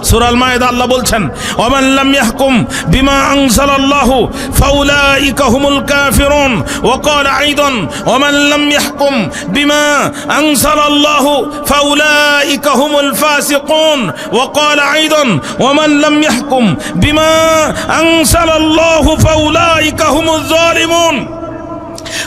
সূরা আল মায়েদা আল্লাহ বলছেন ওয়ামান লাম ইয়াহকুম বিমা আনজালাল্লাহু ফাউলাইকা হুমুল কাফিরুন ওয়া ক্বালা আইদান ওয়ামান লাম ইয়াহকুম বিমা আনজালাল্লাহু ফাউলাইকা হুমুল ফাসিকুন ওয়া ক্বালা আইদান ওয়ামান লাম ইয়াহকুম বিমা আনজালাল্লাহু ফাউলাইকা হুমুজ জালিমুন।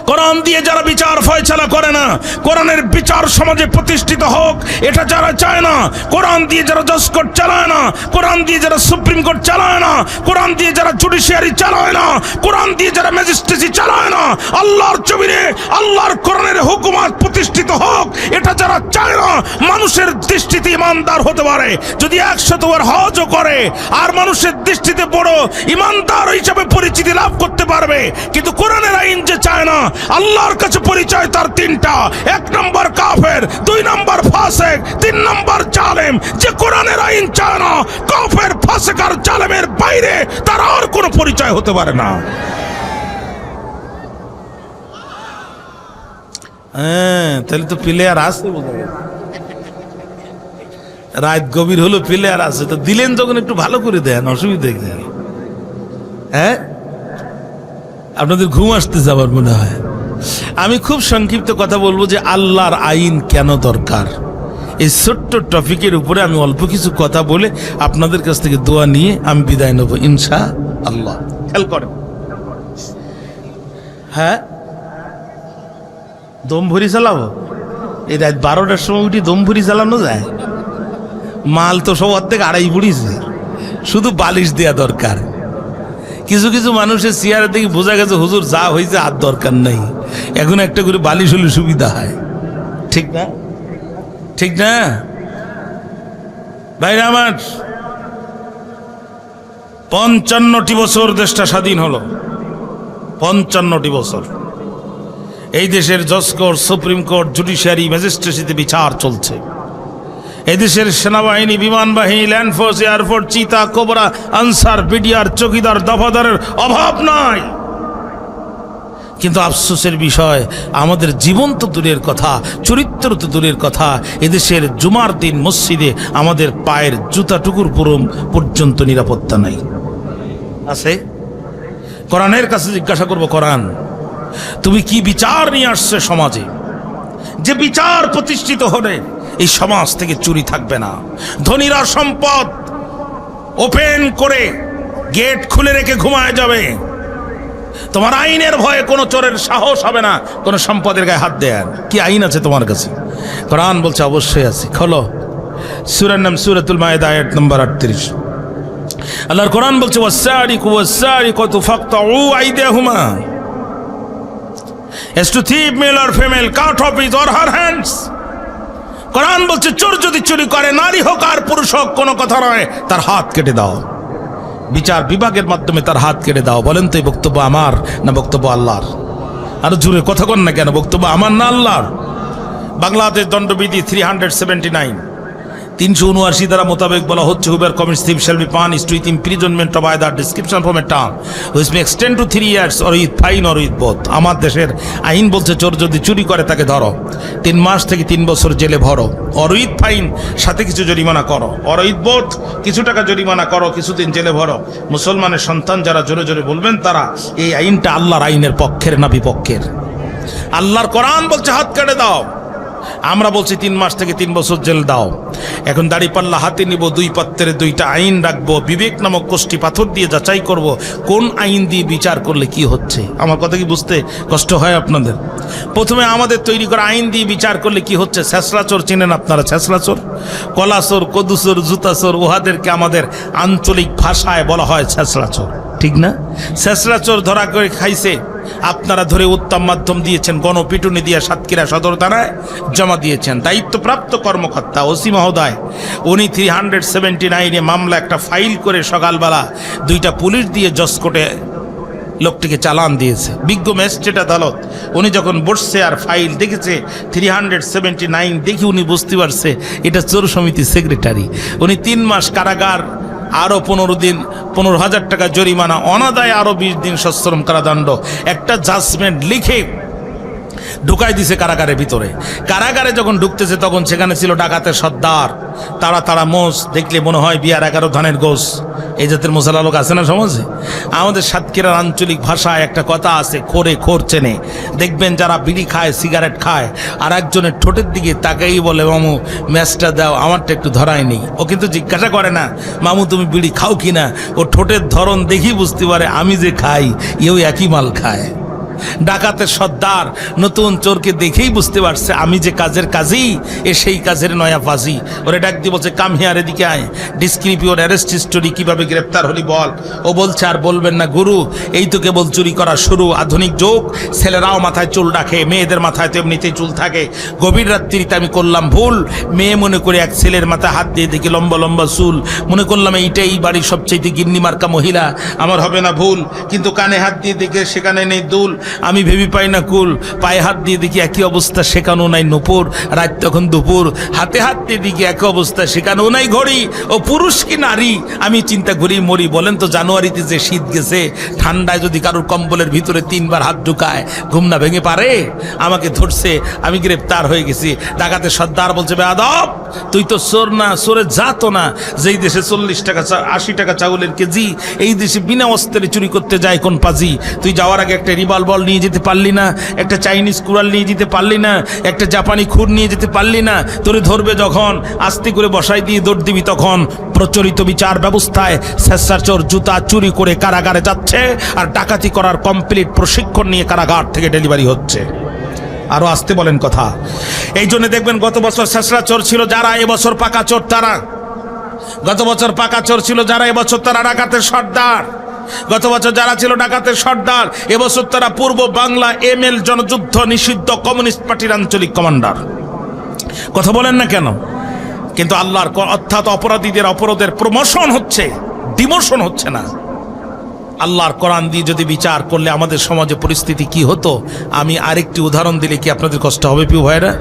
কোরআন দিয়ে যারা বিচার ফয়সালা করে না, কোরআনের বিচার সমাজে প্রতিষ্ঠিত হোক এটা যারা চায় না, কোরআন দিয়ে যারা জজ কোর্ট চালায় না, কোরআন দিয়ে যারা সুপ্রিম কোর্ট চালায় না, কোরআন দিয়ে যারা জুডিশিয়ারি চালায় না, কোরআন দিয়ে যারা ম্যাজিস্ট্রেসি চালায় না, আল্লাহর জমিনে আল্লাহর কোরআনের হুকুমত প্রতিষ্ঠিত হোক এটা যারা চায় না, মানুষের দৃষ্টিতে ইমানদার হতে পারে যদি 100 বার হজও করে আর মানুষের দৃষ্টিতে বড় ইমানদার হিসাবে পরিচিতি লাভ করতে পারবে, কিন্তু কোরআনের আইন যে চায় না, আল্লাহর কাছে পরিচয় তার তিনটা, 1 নম্বর কাফের, 2 নম্বর ফাসিক, 3 নম্বর জালেম। যে কোরআনের আইন চায় না, কাফের, ফাসিক আর জালেমের বাইরে তার আর কোনো পরিচয় হতে পারে না। তাহলে তো প্লেয়ার আসতে রাত গভীর হলো প্লেয়ার আছে, তো দিলেন যখন একটু ভালো করে দেন, অসুবিধা কি? হ্যাঁ, আপনাদের ঘুম আসতে যাবার মনে হয়। আমি খুব সংক্ষিপ্ত কথা বলবো যে আল্লাহর আইন কেন দরকার, এই ছোট্ট টপিকের উপরে আমি অল্প কিছু কথা বলে আপনাদের কাছ থেকে দোয়া নিয়ে আমি বিদায় নেব ইনশাআল্লাহ। খেয়াল করেন, হ্যাঁ, দম ভরি চালাবো? এই রাত 12টার সময় উঠি দম ভরি চালানো যায়? মাল তো সব অর্ধেক আড়াই বুড়িছে, শুধু বালিশ দেওয়া দরকার। কিছু কিছু মানুষের চেয়ারে দেখি বোঝা গেছে হুজুর যা হয়েছে আর দরকার নাই, এখন একটা করে বালিশ হলে সুবিধা হয়। ঠিক না? ঠিক না ভাইরা আমার? 55টি বছর দেশটা স্বাধীন হলো, 55টি বছর এই দেশের জজ কোর্ট, সুপ্রিম কোর্ট, জুডিশিয়ারি, ম্যাজিস্ট্রেসিতে বিচার চলছে। এদেশের সেনাবাহিনী, বিমান বাহিনী, ল্যান্ডফোর্স, এয়ারফোর্স, চিতা, কোবরা, আনসার, বিডিআর, চৌকিদার, দফাদারের অভাব নাই। কিন্তু আফসোসের বিষয়, আমাদের জীবন তো দূরের কথা, চরিত্র তো দূরের কথা, এদেশের জুমার দিন মসজিদে আমাদের পায়ের জুতাটুকুর পর্যন্ত নিরাপত্তা নাই। আছে? কোরআনের কাছে জিজ্ঞাসা করব, কোরআন তুমি কি বিচার নিয়ে আসছে সমাজে, যে বিচার প্রতিষ্ঠিত হলে এই সমাজ থেকে চুরি থাকবে না, ধনীরা সম্পদ ওপেন করে গেট খুলে রেখে ঘুমায় যাবে, তোমার আইনের ভয়ে কোনো চোরের সাহস হবে না কোনো সম্পদের গায়ে হাত দেয়ার। কি আইন আছে তোমার কাছে? কোরআন বলছে অবশ্যই আছে। খোলো সূরার নাম সূরাতুল মায়েদা, আয়াত নম্বর 38। আল্লাহর কোরআন বলছে ওয়াসারিকু ওয়াসারিকাতু ফাকতাউ আইদিয়াহুমা, as to thief male or female, cut off his or her hands। কোরআন বলছে চোর যদি চুরি করে, নারী হোক আর পুরুষ হোক, কোনো কথা নয়, তার হাত কেটে দাও, বিচার বিভাগের মাধ্যমে তার হাত কেটে দাও। বলেন তো এই বক্তব্য আমার না বক্তব্য আল্লাহর? আর জোরে কথা কন না কেন, বক্তব্য আমার না আল্লাহর? বাংলাদেশ দণ্ডবিধি 379 379 ধারা মোতাবেক বলা হচ্ছে, whoever commits theft shall be punished with imprisonment of either description from a term which may extend to 3 years or with fine or with both। আমার দেশের আইন বলছে চোর যদি চুরি করে তাকে ধরো, 3 মাস থেকে 3 বছর জেলে ভরো, or with fine সাথে কিছু জরিমানা করো, or with both কিছু টাকা জরিমানা করো, কিছুদিন জেলে ভরো। মুসলমানের সন্তান যারা জোরে জোরে বলবেন তারা এই আইনটা আল্লাহর আইনের পক্ষের না বিপক্ষের? আল্লাহর কোরআন বলছে হাত কেটে দাও, আমরা বলছি 3 মাস থেকে 3 বছর জেল দাও। এখন দাড়িপাল্লা হাতে নিব, 2 পাত্রে 2টা আইন রাখবো, বিবেক নামক কোষ্ঠী পাথর দিয়ে যাচাই করব কোন আইন দিয়ে বিচার করলে কি হচ্ছে। আমার কথা কি বুঝতে কষ্ট হয় আপনাদের? প্রথমে আমাদের তৈরি করা আইন দিয়ে বিচার করলে কি হচ্ছে। ছেঁচড়াচোর চেনেন আপনারা? ছেঁচড়াচোর, কলাচোর, কদুচোর, জুতাচোর, উহাদেরকে আমাদের আঞ্চলিক ভাষায় বলা হয় ছেঁচড়াচোর, ঠিক না? ছেঁচড়াচোর ধরা করে খাইছে, আপনারা ধরে উত্তম মাধ্যম দিয়েছেন, গণপিটুনি দিয়ে সাতক্ষীরা সদর থানায় জমা দিয়েছেন। দায়িত্বপ্রাপ্ত কর্মকর্তা ওসি মহোদয় উনি 379-এ মামলা একটা ফাইল করে সকালবেলা 2টা পুলিশ দিয়ে জজ কোর্টে লোকটিকে চালান দিয়েছে। বিজ্ঞ ম্যাজিস্ট্রেট আদালত উনি যখন বসছে আর ফাইল দেখেছে 379 দেখি উনি বুঝতে পারছে এটা চোর সমিতির সেক্রেটারি। উনি 3 মাস কারাগার, আরো 15 দিন 15,000 টাকা জরিমানা, অনাদায়ে আরো 20 দিন সশ্রম কারাদণ্ড, একটা জাজমেন্ট লিখে ঢুকাই দিছে কারাগারের ভিতরে। কারাগারে যখন ঢুকতেছে তখন সেখানে ছিল ডাকাতের সর্দার, তারা তারা মোষ, দেখলে মনে হয় বিয়ার 11 ধানের গোস। এই জাতের মশলা লোক আছে না সমাজে। আমাদের সাতক্ষীরার আঞ্চলিক ভাষায় একটা কথা আছে, খোরে খোর চেনে। দেখবেন যারা বিড়ি খায়, সিগারেট খায়, আর একজনের ঠোঁটের দিকে তাকেই বলে মামু ম্যাচটা দাও, আমারটা একটু ধরাই নেই। ও কিন্তু জিজ্ঞাসা করে না মামু তুমি বিড়ি খাও কিনা, ও ঠোঁটের ধরন দেখি বুঝতে পারে আমি যে খাই এও একই মাল খায়। ডাকাতের সর্দার নতুন চোরকে দেখেই বুঝতে পারছে আমি যে কাজের কাজী, এ সেই কাজের নয়া ফাজি। ওরে ডাক দিয়ে বলছে কাম হিয়ার, এদিকে আয়, ডিসক্রিপ ইউর অ্যারেস্ট হিস্টোরি, কিভাবে গ্রেপ্তার হলি বল। ও বলছে আর বলবেন না গুরু, এই তো কেবল চুরি করা শুরু। আধুনিক যুগ, ছেলেরাও মাথায় চুল রাখে, মেয়েদের মাথায় তো এমনিতেই চুল থাকে। গভীর রাত্রিতে আমি করলাম ভুল, মেয়ে মনে করে এক ছেলের মাথায় হাত দিয়ে দেখি লম্বা লম্বা চুল, মনে করলাম এইটাই বাড়ির সবচেয়ে গিন্নি মার্কা মহিলা, আমার হবে না ভুল। কিন্তু কানে হাত দিয়ে দেখে সেখানে নেই দুল, আমি ভেবে পাই না কুল। পায়ে হাত দিয়ে দেখি একই অবস্থা, সেখানেও নাই নুপুর। রাত তখন দুপুর, হাতে হাত দিয়ে দেখি একই অবস্থা, সেখানেও নাই ঘড়ি। ও পুরুষ কি নারী আমি চিন্তা করি মরি। বলেন তো জানুয়ারিতে যে শীত গেছে, ঠান্ডায় যদি কারোর কম্বলের ভিতরে 3 বার হাত ঢুকায় ঘুম না ভেঙে পারে? আমাকে ধরছে, আমি গ্রেপ্তার হয়ে গেছি। ডাকাতের সর্দার বলছে বেয়াদব, তুই তো চোর না, চোরের জাতো না। যেই দেশে 40 টাকা 80 টাকা চাউলের কেজি, এই দেশে বিনা অস্ত্রে চুরি করতে যায় কোন পাজি? তুই যাওয়ার আগে একটা রিভলভার নিয়ে যেতে পারলি না, একটা চাইনিজ কুড়াল নিয়ে যেতে পারলি না, একটা জাপানি খুর নিয়ে যেতে পারলি না? তোরে ধরবে যখন, আস্তে করে বসাই দিয়ে দৌড় দিবি তখন। প্রচলিত বিচার ব্যবস্থায় স্বেচ্ছাচোর জুতা চুরি করে কারাগারে যাচ্ছে, আর ডাকাতি করার কমপ্লিট প্রশিক্ষণ নিয়ে কারাগার থেকে ডেলিভারি হচ্ছে। আরো আসতে বলেন কথা। এই জন্য দেখবেন গত বছর শেষরা চোর ছিল যারা, এবছর পাকা চোর তারা। গত বছর পাকা চোর ছিল যারা, এবছর তারা ডাকাতের সর্দার। গত বছর যারা ছিল ডাকাতের সর্দার, এবছর তারা পূর্ব বাংলা ML জনযুদ্ধ নিষিদ্ধ কমিউনিস্ট পার্টির আঞ্চলিক কমান্ডার। কথা বলেন না কেন? কিন্তু আল্লাহর অর্থাৎ অপরাধীদের অপরাধের প্রমোশন হচ্ছে, ডিমোশন হচ্ছে না। আল্লাহর কোরআন দিয়ে যদি বিচার করলে আমাদের সমাজে পরিস্থিতি কি হতো, আমি আরেকটি উদাহরণ দিলে কি আপনাদের কষ্ট হবে প্রিয় ভাইরা?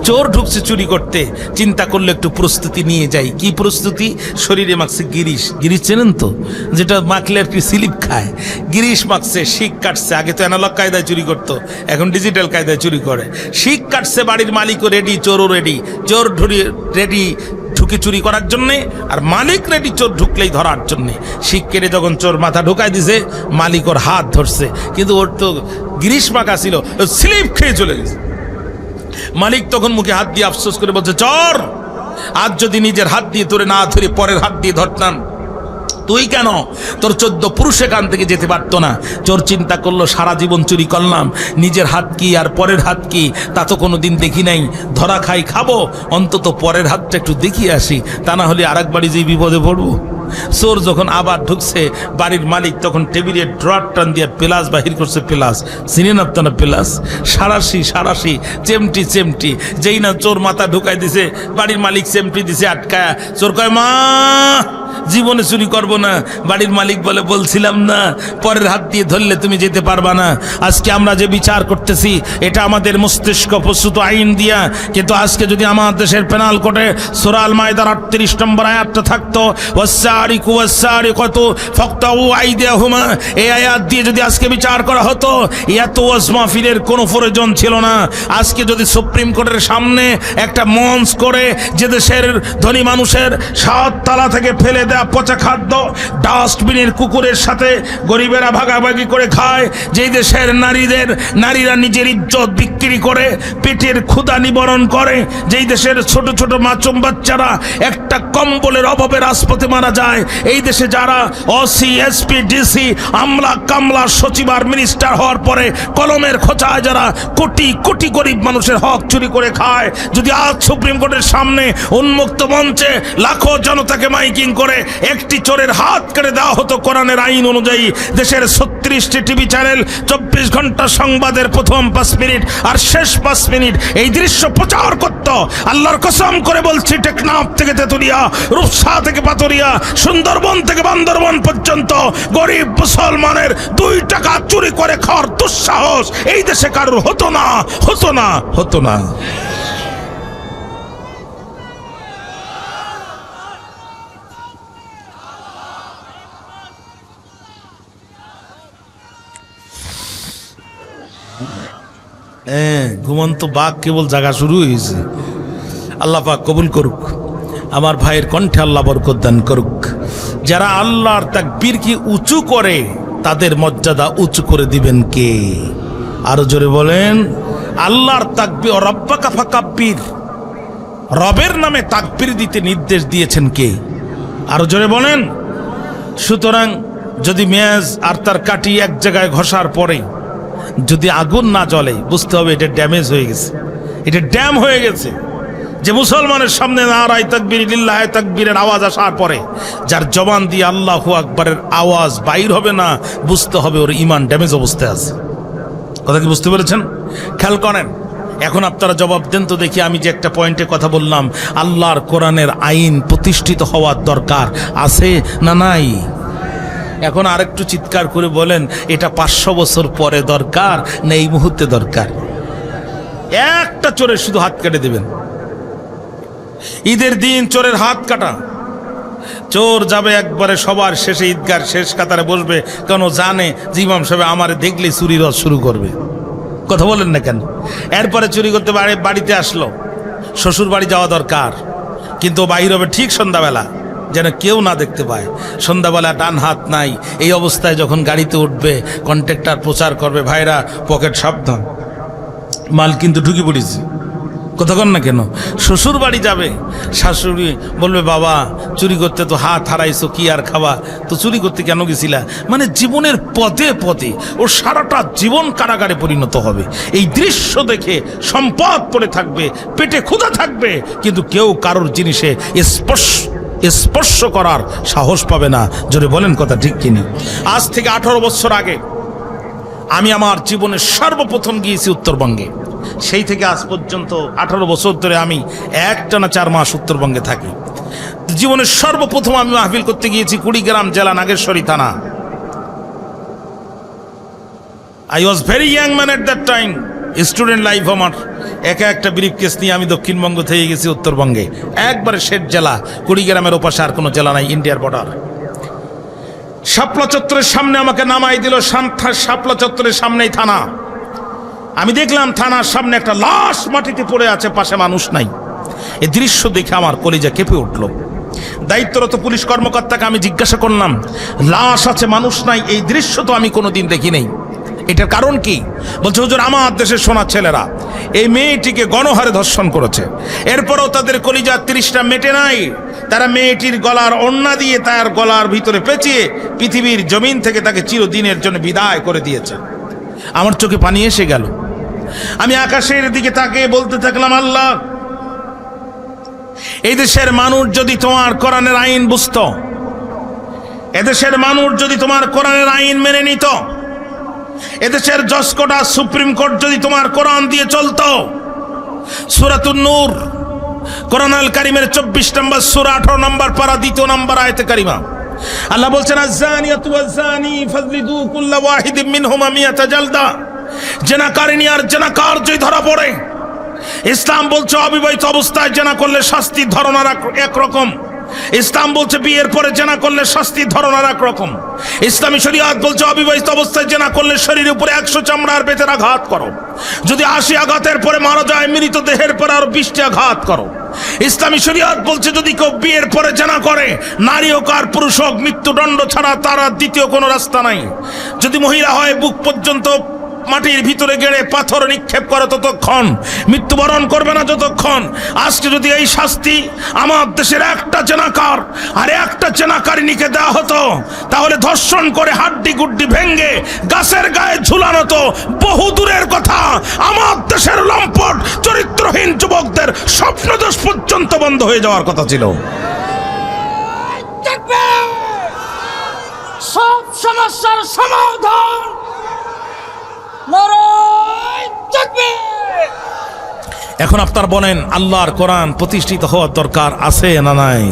চোর ঢুকছে চুরি করতে, চিন্তা করলে একটু প্রস্তুতি নিয়ে যাই। কি প্রস্তুতি? শরীরে মাখছে গিরিশ। গিরিশ চেনেন তো, যেটা মাখলে আর কি স্লিপ খায়। গিরিশ মাখছে, শিক কাটছে। আগে তো অ্যানালগ কায়দায় চুরি করতো, এখন ডিজিটাল কায়দায় চুরি করে। শিক কাটছে, বাড়ির মালিকও রেডি, চোরও রেডি। চোর রেডি ঢুকে চুরি করার জন্যে, আর মালিক রেডি চোর ঢুকলেই ধরার জন্যে। শিক কেটে যখন চোর মাথা ঢুকাই দিছে, মালিক ওর হাত ধরছে, কিন্তু ওর তো গিরিশ মাখা ছিল, স্লিপ খেয়ে চলে গেছে। মালিক তখন মুখে হাত দিয়ে আফসোস করে বলছে, চোর, আজ যদি নিজের হাত দিয়ে তোরে না ধরে পরের হাত দিয়ে ধরতাম, তুই কেন, তোর 14 পুরুষ এখান থেকে যেতে পারতো না। চোর চিন্তা করলো সারা জীবন চুরি করলাম, নিজের হাত কি আর পরের হাত কি তা তো কোনোদিন দেখি নাই। ধরা খাই খাবো, অন্তত পরের হাতটা একটু দেখিয়ে আসি, তা না হলে আরেক বাড়ি যেই বিপদে পড়বো। চোর যখন আবার ঢুকছে, বাড়ির মালিক তখন টেবিলের ড্রয়ার টান দিয়ে পেলাস বাহির করছে। পেলাস চিনেন আপনারা? পেলাস সারাশি সারাশি, চেমটি চেমটি। যেই না চোর মাথা ঢুকাই দিছে, বাড়ির মালিক চেমটি দিছে আটকায়া। চোর কয় মা জীবনে চুরি করবো না। বাড়ির মালিক বলে বলছিলাম না, পরের হাত দিয়ে ধরলে তুমি যেতে পারবা না। আজকে আমরা যে বিচার করতেছি এটা আমাদের মস্তিষ্ক প্রস্তুত আইন দিয়া, কিন্তু আজকে যদি আমার দেশের পেনাল কোডে সূরা আল মাইদার 38 নম্বর আয়াতটা থাকতো, ওয়াসসারিকু ওয়াসসারিকাতু ফাকতাউ আইদিয়াহুমা, এই আয়াত দিয়ে যদি আজকে বিচার করা হতো, এত ওয়াজ মাহফিলের কোনো প্রয়োজন ছিল না। আজকে যদি সুপ্রিম কোর্টের সামনে একটা মঞ্চ করে, যে দেশের ধনী মানুষের 7 তালা থেকে ফেলে দেয়া পচা খাদ্য ডাস্টবিনের কুকুরের সাথে গরিবেরা ভাগাভাগি করে খায়, যেই দেশের নারীরা নিজের ইজ্জত বিক্রি করে পেটের ক্ষুধা নিবারণ করে, যেই দেশের ছোট ছোট মাসুম বাচ্চারা একটা কম্বলের অভাবে রাজপথে মারা যায়, এই দেশে যারা ওসি এসপি ডিসি আমলা কামলা সচিব আর মিনিস্টার হওয়ার পরে কলমের খোঁচায় যারা কোটি কোটি গরিব মানুষের হক চুরি করে খায়, যদি আজ সুপ্রিম কোর্টের সামনে উন্মুক্ত মঞ্চে লাখো জনতাকে মাইকিং করে একটি চোরের হাত কেটে দেওয়া হতো কোরআনের আইন অনুযায়ী, দেশের 36টি টিভি চ্যানেল 24 ঘন্টা সংবাদের প্রথম 5 মিনিট আর শেষ 5 মিনিট এই দৃশ্য প্রচার করত, আল্লাহর কসম করে বলছি, টেকনাফ থেকে তেতুলিয়া, রূপসা থেকে পাতুরিয়া, সুন্দরবন থেকে বান্দরবন পর্যন্ত গরিব মুসলমানের 2 টাকা চুরি করে খাওয়ার দুঃসাহস এই দেশে কারোর হতো না, হতো না, হতো না। ঘুমন্ত বাঘ কেবল জাগা শুরু হয়েছে। আল্লাহ পাক কবুল করুক, আমার ভাইয়ের কণ্ঠে আল্লাহ বরকত দান করুক। যারা আল্লাহর তাকবীরকে উঁচু করে তাদের মর্যাদা উঁচু করে দিবেন কে? আরো জোরে বলেন, আল্লাহর তাকবীর, রব্বাকা ফাকাব্বির, রবের নামে তাকবীর দিতে নির্দেশ দিয়েছেন কে? আরো জোরে বলেন। সুতরাং যদি মেয়াজ আর তার কাঠি এক জায়গায় ঘষার পরে যদি আগুন না জ্বলে, বুঝতে হবে এটা ড্যামেজ হয়ে গেছে, এটা ড্যাম হয়ে গেছে। যে মুসলমানের সামনে নারায়ে তাকবীর লিল্লাহি তাকবীরের আওয়াজ আসার পরে যার জবান দিয়ে আল্লাহু আকবারের আওয়াজ বাইর হবে না, বুঝতে হবে ওর ঈমান ড্যামেজ অবস্থায় আছে। কথা কি বুঝতে পেরেছেন? খেয়াল করেন। এখন আপনারা জবাব দেন তো দেখি, আমি যে একটা পয়েন্টে কথা বললাম, আল্লাহর কোরআনের আইন প্রতিষ্ঠিত হওয়ার দরকার আছে না নাই? এখন আরেকটু চিৎকার করে বলেন, এটা 500 বছর পরে দরকার না এই মুহূর্তে দরকার? একটা চোরের শুধু হাত কেটে দেবেন, ঈদের দিন চোরের হাত কাটা। চোর যাবে একবারে সবার শেষে, ঈদগার শেষ কাতারে বসবে, কেন জানে যে ইমাম সাহেব আমারে দেখলে চুরি রস শুরু করবে। কথা বলেন না কেন? এরপরে চুরি করতে বাড়িতে আসলো, শ্বশুর বাড়ি যাওয়া দরকার, কিন্তু বাহির হবে ঠিক সন্ধ্যাবেলা, যেন কেউ না দেখতে পায়। সন্ধ্যাবেলা ডান হাত নাই, এই অবস্থায় যখন গাড়িতে উঠবে কন্ট্রাক্টর প্রচার করবে, ভাইরা পকেট সাবধান, মাল কিন্তু ঢুকি পড়েছি। কথা কন না কেন? শ্বশুর বাড়ি যাবে, শাশুড়ি বলবে, বাবা চুরি করতে তো হাত হারাইছো, কি আর খাওয়া, তো চুরি করতে কেন গেছিলা? মানে জীবনের পথে পথে ও সারাটা জীবন কারাগারে পরিণত হবে। এই দৃশ্য দেখে সম্পদ পড়ে থাকবে, পেটে ক্ষুধা থাকবে, কিন্তু কেউ কারোর জিনিসে স্পর্শ করার সাহস পাবে না। জোরে বলেন কথা ঠিক কিনা? আজ থেকে 18 বছর আগে আমি আমার জীবনে সর্বপ্রথম গিয়েছি উত্তরবঙ্গে। সেই থেকে আজ পর্যন্ত 18 বছর ধরে আমি একটানা 4 মাস উত্তরবঙ্গে থাকি। জীবনের সর্বপ্রথম আমি মাহফিল করতে গিয়েছি কুড়িগ্রাম জেলা নাগেশ্বরী থানা। I was very young man at that time. Student life আমার। একা একটা ব্রিফকেস নিয়ে আমি দক্ষিণবঙ্গ থেকে গেছি উত্তরবঙ্গে, একবারে শেষ জেলা, কুড়িগ্রামের ওপাশে আর কোনো জেলা নাই, ইন্ডিয়ার বর্ডার। শাপলা চত্বরের সামনে আমাকে নামাই দিল, শাপলা চত্বরের সামনেই থানা। আমি দেখলাম থানার সামনে একটা লাশ মাটিতে পড়ে আছে, পাশে মানুষ নাই। এই দৃশ্য দেখে আমার কলিজা কেঁপে উঠল। দায়িত্বরত পুলিশ কর্মকর্তাকে আমি জিজ্ঞাসা করলাম, লাশ আছে মানুষ নাই, এই দৃশ্য তো আমি কোনোদিন দেখি নাই, এটার কারণ কি? বলছে, হুজুর আমার দেশের সোনার ছেলেরা এই মেয়েটিকে গণহারে ধর্ষণ করেছে, এরপরও তাদের কলিজা 30টা মেটে নাই। তারা মেয়েটির গলার ওড়না দিয়ে তার গলার ভিতরে পেঁচিয়ে পৃথিবীর জমিন থেকে তাকে চিরদিনের জন্য বিদায় করে দিয়েছে। আমার চোখে পানি এসে গেল। আমি আকাশের দিকে তাকিয়ে বলতে থাকলাম, আল্লাহ, এই দেশের মানুষ যদি তোমার কোরআনের আইন বুঝতো, এদেশের মানুষ যদি তোমার কোরআনের আইন মেনে নিত, এদেশের জজ কোর্ট আর সুপ্রিম কোর্ট যদি তোমার কোরআন দিয়ে চলতো। সূরাতুন নূর, কোরআন আল কারীমের 24 নম্বর সূরা 18 নম্বর পারা 2 নম্বর আয়াতে কারিমা আল্লাহ বলছেন, আয-যানিয়াতু ওয়াজ-যানি ফাজলিদু কুল্লা ওয়াহিদিম মিনহুমা মিয়াতা জালদা। জেনাকারিনী আর জেনাকার যদি ধরা পড়ে, ইসলাম বলছে অবিবাহিত অবস্থায় জেনা করলে শাস্তির ধরন একরকম। ইসলাম বলছে বিয়ের পরে জেনা করলে শাস্তির ধরন আর একরকম। ইসলামী শরীয়ত বলছে অবিবাহিত অবস্থায় জেনা করলে শরীরের উপরে 100 চামড়ার বেতের আঘাত করো, যদি 80 আঘাতের পরে মারা যায় মৃত দেহের পরে আর 20টি আঘাত করো। ইসলামী শরীয়ত বলছে যদি কেউ বিয়ের পরে জেনা করে, নারী হোক আর পুরুষ হোক, মৃত্যুদণ্ড ছাড়া তার আর দ্বিতীয় কোনো রাস্তা নাই। যদি মহিলা হয়, বুক পর্যন্ত মাটির ভিতরে গেড়ে পাথর নিক্ষেপ করে ততক্ষণ, মৃত্যুবরণ করবে না যতক্ষণ। আজকে যদি এই শাস্তি আমার দেশের একটা জেনাকার আর একটা জেনাকারিনীকে দেওয়া হতো, তাহলে ধর্ষণ করে হাড্ডি গুড্ডি ভেঙ্গে গাছের গায়ে ঝুলানো তো বহু দূরের কথা, আমার দেশের লম্পট চরিত্রহীন যুবকদের স্বপ্নদোষ পর্যন্ত বন্ধ হয়ে যাওয়ার কথা ছিল। সব সমস্যার সমাধান এখন আপনার বলেন, আল্লাহর কোরআন প্রতিষ্ঠিত হওয়ার দরকার আছে না নাই?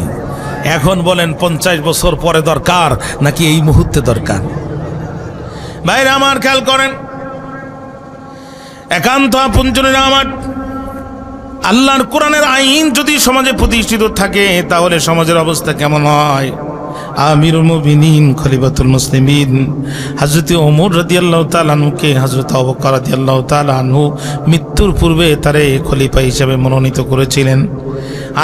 এখন বলেন 50 বছর পরে দরকার নাকি এই মুহূর্তে দরকার? ভাইরা আমার, খেয়াল করেন, একান্ত আপনজনেরা আমার, আল্লাহর কোরআনের আইন যদি সমাজে প্রতিষ্ঠিত থাকে, তাহলে সমাজের অবস্থা কেমন হয়? আমিরুল মুমিনিন খলিফাতুল মুসলিমিন হযরত ওমর রাদিয়াল্লাহু তাআলা আনহুকে হযরত আবু বকর রাদিয়াল্লাহু তাআলা আনহু মৃত্যুর পূর্বে তারে খলিফা হিসেবে মনোনীত করেছিলেন।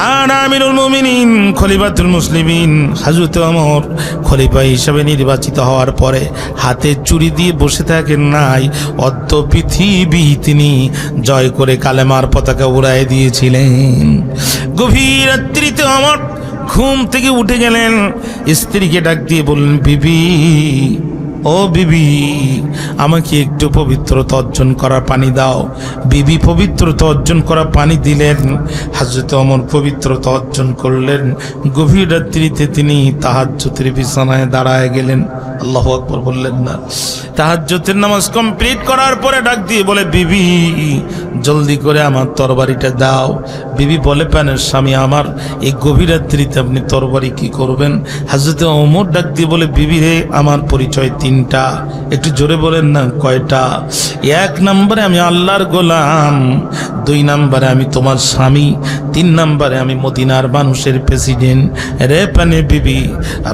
আর আমিরুল মুমিনিন খলিফাতুল মুসলিমিন হযরত ওমর খলিফা হিসেবে নির্বাচিত হওয়ার পরে হাতে চুরি দিয়ে বসে থাকেন নাই, অর্ধ পৃথিবী তিনি জয় করে কালেমার পতাকা উড়ায় দিয়েছিলেন। গভীর রাত্রিতে ওমর ঘুম থেকে উঠে গেলেন, স্ত্রীকে ডাক দিয়ে বললেন, বিবি, ও বিবি, আমাকে একটু পবিত্রতা অর্জন করা পানি দাও। বিবি পবিত্রতা অর্জন করা পানি দিলেন। হযরত ওমর পবিত্রতা অর্জন করলেন। গভীর রাত্রিতে তিনি তাহাজ্জুদের বিছানায় দাঁড়ায় গেলেন। আল্লাহু আকবার বললেন না? তাহাজ্জুদের নামাজ কমপ্লিট করার পরে ডাক দিয়ে বলে, বিবি, জলদি করে আমার তরবারিটা দাও। বিবি বলে, প্রাণের স্বামী আমার, এই গভীর রাত্রিতে আপনি তরবারি কি করবেন? হযরত ওমর ডাক দিয়ে বলে, বিবি রে, আমার পরিচয় তিনটা। একটু জোরে বলেন না, কয়টা? এক নম্বরে আমি আল্লাহর গোলাম, দুই নম্বরে আমি তোমার স্বামী, তিন নম্বরে আমি মদিনার মানুষের প্রেসিডেন্ট। রে প্রাণের বিবি,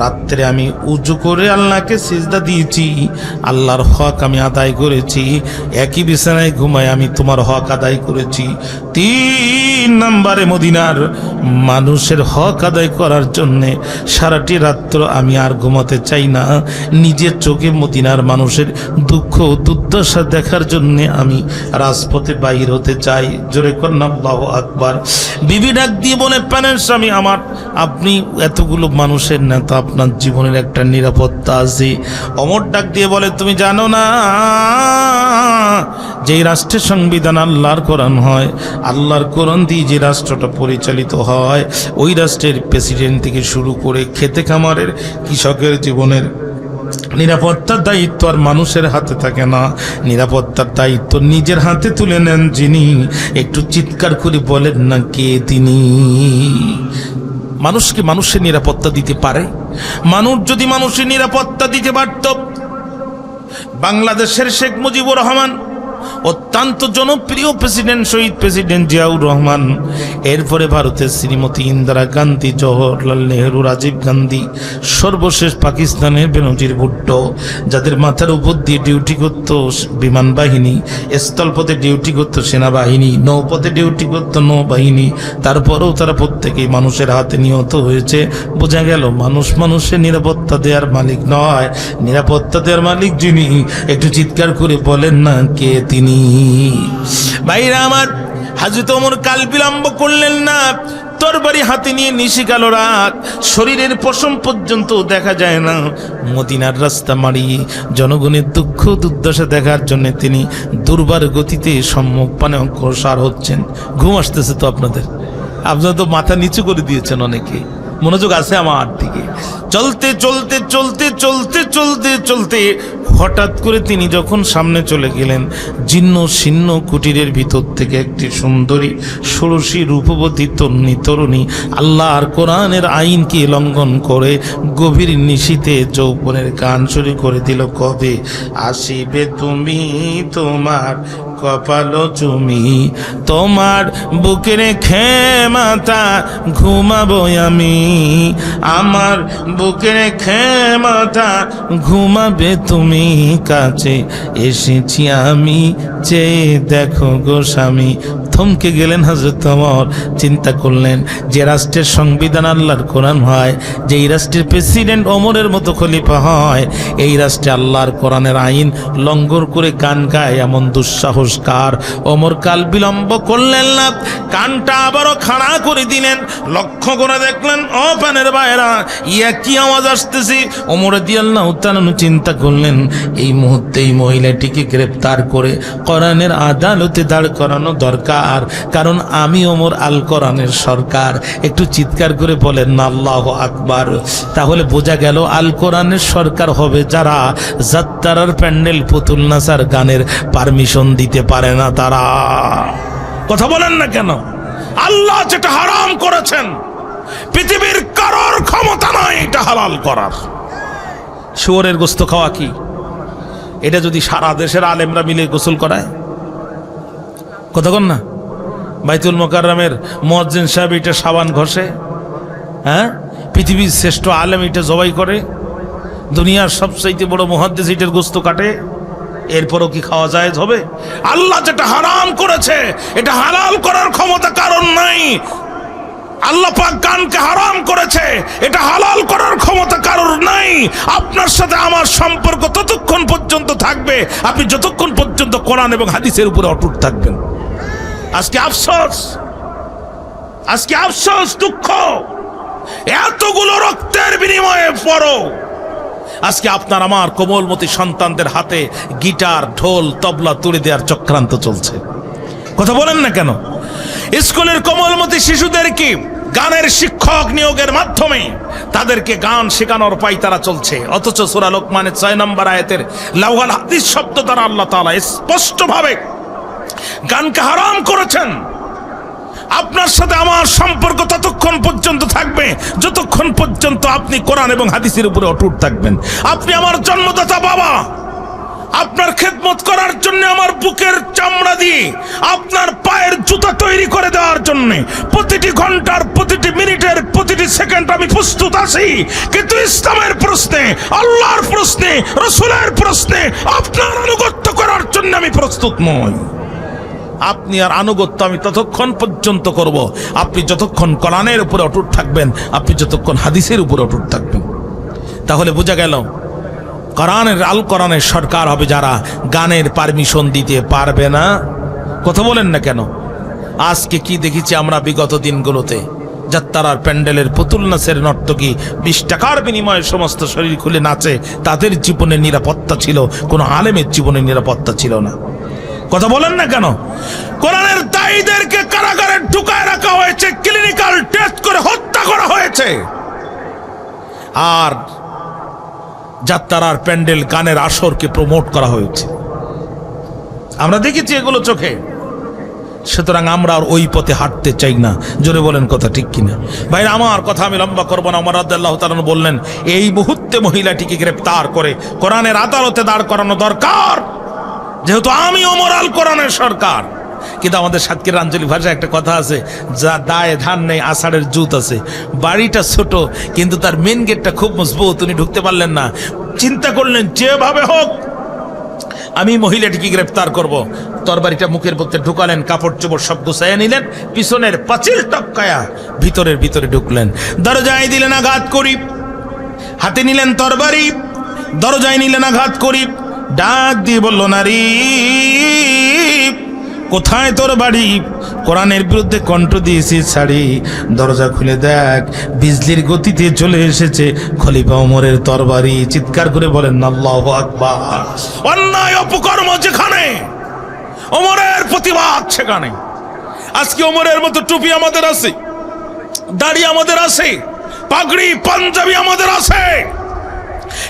রাত্রে আমি উজু করে আল্লাহকে সিজদা দিয়েছি, আল্লাহর হক আমি আদায় করেছি। একই বিছানায় ঘুমায় আমি তোমার হক আদায় করেছি। তিন নম্বরে মদিনার মানুষের হক আদায় করার জন্যে সারাটি রাত্র আমি আর ঘুমাতে চাই না। নিজের চোখে মদিনার মানুষের দুঃখ দুর্দশা দেখার জন্য আমি রাজপথে বাহির হতে চাই। জোরে করেন আল্লাহু আকবার। বিবি ডাক দিয়ে বলে, প্রাণের স্বামী আমার, আপনি এতগুলো মানুষের নেতা, আপনার জীবনের একটা নিরাপত্তা আছে। ওমর ডাক দিয়ে বলে, তুমি জানো না যে রাষ্ট্রের সংবিধান আল্লাহর কোরআন হয়, আল্লাহর কোরআন দিয়ে যে রাষ্ট্রটা পরিচালিত হয়, ওই রাষ্ট্রের প্রেসিডেন্ট থেকে শুরু করে খেতে খামারের কৃষকের জীবনের নিরাপত্তার দায়িত্ব আর মানুষের হাতে থাকে না। নিরাপত্তার দায়িত্ব নিজের হাতে তুলে নেন যিনি। একটু চিৎকার করে বলেন না, কে তিনি? মানুষকে মানুষের নিরাপত্তা দিতে পারে। মানুষ যদি মানুষের নিরাপত্তা দিতে পারত, বাংলাদেশের শেখ মুজিবুর রহমান অত্যন্ত জনপ্রিয় প্রেসিডেন্ট, শহীদ প্রেসিডেন্ট জিয়াউর রহমান, এরপরে ভারতের শ্রীমতী ইন্দিরা গান্ধী, জওহরলাল নেহরু, রাজীব গান্ধী, সর্বশেষ পাকিস্তানের বেনজির ভুট্টো, যাদের মাথার উপর দিয়ে ডিউটি করত বিমান বাহিনী, স্থলপথে ডিউটি করত সেনাবাহিনী, নৌপথে ডিউটি করত নৌবাহিনী, তারপরেও তারা প্রত্যেকেই মানুষের হাতে নিহত হয়েছে। বোঝা গেল মানুষ মানুষের নিরাপত্তা দেওয়ার মালিক নয়, নিরাপত্তা দেওয়ার মালিক যিনি। একটু চিৎকার করে বলেন না, কে তিনি? ভাইরা আমার, হযরত ওমর কাল বিলম্ব করলেন না। তরবারি হাতে নিয়ে নিশিকালো রাত, শরীরের পশম পর্যন্ত দেখা যায় না। মদিনার রাস্তা মাড়িয়ে জনগণের দুঃখ দুর্দশা দেখার জন্য তিনি দুর্বার গতিতে সম্মুখ পানে অগ্রসর হচ্ছেন। ঘুম আসতেছে তো আপনাদের? আপনারা তো মাথা নিচু করে দিয়েছেন অনেকে। মনোযোগ আছে আমার দিকে। চলতে চলতে চলতে চলতে চলতে চলতে হঠাৎ করে তিনি যখন সামনে চলে গেলেন, জীর্ণ শীর্ণ কুটিরের ভিতর থেকে একটি সুন্দরী ষোড়শী রূপবতী তরুণী আল্লাহর কোরআনের আইনকে লঙ্ঘন করে গভীর নিশীতে যৌবনের গান শুরু করে দিল। কবে আসিবে তুমি তোমার কপাল চুমি, তোমার বুকে রেখে মাথা ঘুমাবো আমি, আমার বুকে রেখে মাথা ঘুমাবে তুমি, কাছে এসেছি আমি, চেয়ে দেখো গো স্বামী। থমকে গেলেন হযরত ওমর। চিন্তা করলেন, যে রাষ্ট্রের সংবিধান আল্লাহর কোরআন হয়, যেই রাষ্ট্রের প্রেসিডেন্ট ওমরের মতো খলিফা হয়, এই রাষ্ট্রে আল্লাহর কোরআনের আইন লঙ্ঘন করে গান গায় এমন দুঃসাহসকার। ওমর কাল বিলম্ব করলেন না, কানটা আবারও খাড়া করে দিলেন। লক্ষ্য করে দেখলেন, ও পানের বাইরা, ইয়া কি আওয়াজ আসতেছে? ওমর রাদিয়াল্লাহু তাআলা চিন্তা করলেন, এই মুহূর্তে এই মহিলাটিকে গ্রেফতার করে কোরআনের আদালতে দাঁড় করানো দরকার, কারণ আমি ওমর আল কোরআনের সরকার। একটু চিৎকার করে বলেন না আল্লাহু আকবার। তাহলে বোঝা গেল আল কোরআনের সরকার হবে যারা যাত্রার প্যান্ডেল, পুতুল নাচার গানের পারমিশন দিতে পারে না তারা। কথা বলেন না কেন? আল্লাহ যেটা হারাম করেছেন, পৃথিবীর কারোর ক্ষমতা নয় এটা হালাল করার। শুয়োরের গোস্ত খাওয়া কি, এটা যদি সারা দেশের আলেমরা মিলে গোসল করায়, কথা কন না? বাইতুল মোকাররমের মুয়াজ্জিন সাহেব এটা সাবান ঘষে, হ্যাঁ, পৃথিবীর শ্রেষ্ঠ আলেম এটা জবাই করে, দুনিয়ার সবচাইতে বড় মুহাদ্দিস এটার গোস্ত কাটে, এরপরও কি খাওয়া জায়েজ হবে? আল্লাহ যেটা হারাম করেছে এটা হালাল করার ক্ষমতা কারণ নাই। আল্লাহ পাক গানকে হারাম করেছে, এটা হালাল করার ক্ষমতা কারোর নাই। আপনার সাথে আমার সম্পর্ক ততক্ষণ পর্যন্ত থাকবে আপনি যতক্ষণ পর্যন্ত কোরআন এবং হাদিসের উপরে অটুট থাকবেন। আজকে আফসোস, দুঃখ, এতগুলো রক্তের বিনিময়ে পরও আজকে আপনার আমার কোমলমতি সন্তানদের হাতে গিটার, ঢোল, তবলা তুলে দেওয়ার চক্রান্ত চলছে। কথা বলেন না কেন? স্কুলের কোমলমতি শিশুদেরকে গানের শিক্ষক নিয়োগের মাধ্যমে তাদেরকে গান শেখানোর পায়তারা চলছে, অথচ সূরা লোকমানের 6 নম্বর আয়াতের লাওয়াল হাদিস শব্দ দ্বারা আল্লাহ তাআলা স্পষ্টভাবে গানকে হারাম করেছেন। আপনার সাথে আমার সম্পর্ক ততক্ষণ পর্যন্ত থাকবে যতক্ষণ পর্যন্ত আপনি কোরআন এবং হাদিসের উপরে অটুট থাকবেন। আপনি আমার জন্মদাতা বাবা, আপনার খেদমত করার জন্য আমার বুকের চামড়া দিয়ে আপনার পায়ের জুতা তৈরি করে দেওয়ার জন্য প্রতিটি ঘন্টার, প্রতিটি মিনিটের, প্রতিটি সেকেন্ড আমি প্রস্তুত আছি। কিন্তু ইসলামের প্রশ্নে, আল্লাহর প্রশ্নে, রাসূলের প্রশ্নে আপনার আনুগত্য করার জন্য আমি প্রস্তুত নই। আপনি আর আনুগত্য আমি ততক্ষণ পর্যন্ত করব আপনি যতক্ষণ কোরআনের উপরে অটুট থাকবেন, আপনি যতক্ষণ হাদিসের উপরে অটুট থাকবেন। তাহলে বোঝা গেল আল কোরআনের সরকার হবে যারা গানের পারমিশন দিতে পারবে না। কথা বলেন না কেন? আজকে কি দেখেছি আমরা বিগত দিনগুলোতে, যাত্রার প্যান্ডেলের পুতুল নাচের নর্তকী 20 টাকার বিনিময়ে সমস্ত শরীর খুলে নাচে, তাদের জীবনের নিরাপত্তা ছিল, কোনো আলেমের জীবনের নিরাপত্তা ছিল না। কথা বলেন না কেন? কোরআনের দায়ীদেরকে কারাগারে ঢুকায় রাখা হয়েছে, ক্লিনিক্যাল টেস্ট করে হত্যা করা হয়েছে, আর যাত্রার প্যান্ডেল, গানের আসরকে প্রমোট করা হয়েছে। আমরা দেখেছি এগুলো চোখে। সুতরাং আমরা আর ওই পথে হাঁটতে চাই না। জোরে বলেন কথা ঠিক কিনা? ভাই আমার কথা আমি লম্বা করবো না। ওমর রাদিয়াল্লাহু তাআলা বললেন, এই মুহূর্তে মহিলাটিকে গ্রেফতার করে কোরআনের আদালতে দাঁড় করানো দরকার, যেহেতু আমি ওমর আল কোরআনের সরকার। কিন্তু আমাদের সাতক্ষীরার আঞ্চলিক ভাষায় একটা কথা আছে, যা দায়ে ধান নেই আষাঢ়ের জুত আছে। বাড়িটা ছোট কিন্তু তার মেন গেটটা খুব মজবুত, উনি ঢুকতে পারলেন না। চিন্তা করলেন যেভাবে হোক আমি মহিলাটিকে গ্রেফতার করব। তরবারিটা মুখের মধ্যে ঢুকালেন, কাপড় চোপড় সব গুছাইয়া নিলেন, পিছনের পাঁচিল টপকায়া ভিতরে ঢুকলেন। দরজায় দিলেন আঘাত করি, হাতে নিলেন তরবারি, দরজায় নিলেন আঘাত করি, ডাক দিয়ে বলল, নারী কোথায় তোর বাড়ি? কোরআনের বিরুদ্ধে কণ্ঠ দিয়েছি ছাড়ি, দরজা খুলে দেখ, বিজলির গতিতে চলে এসেছে খলিফা ওমরের তরবারি। চিৎকার করে বলেন আল্লাহু আকবার। অন্যায় অপকর্ম যেখানে, ওমরের প্রতিবাদ সেখানে। আজকে ওমরের মতো টুপি আমাদের আছে, দাড়ি আমাদের আছে, পাগড়ি পাঞ্জাবি আমাদের আছে,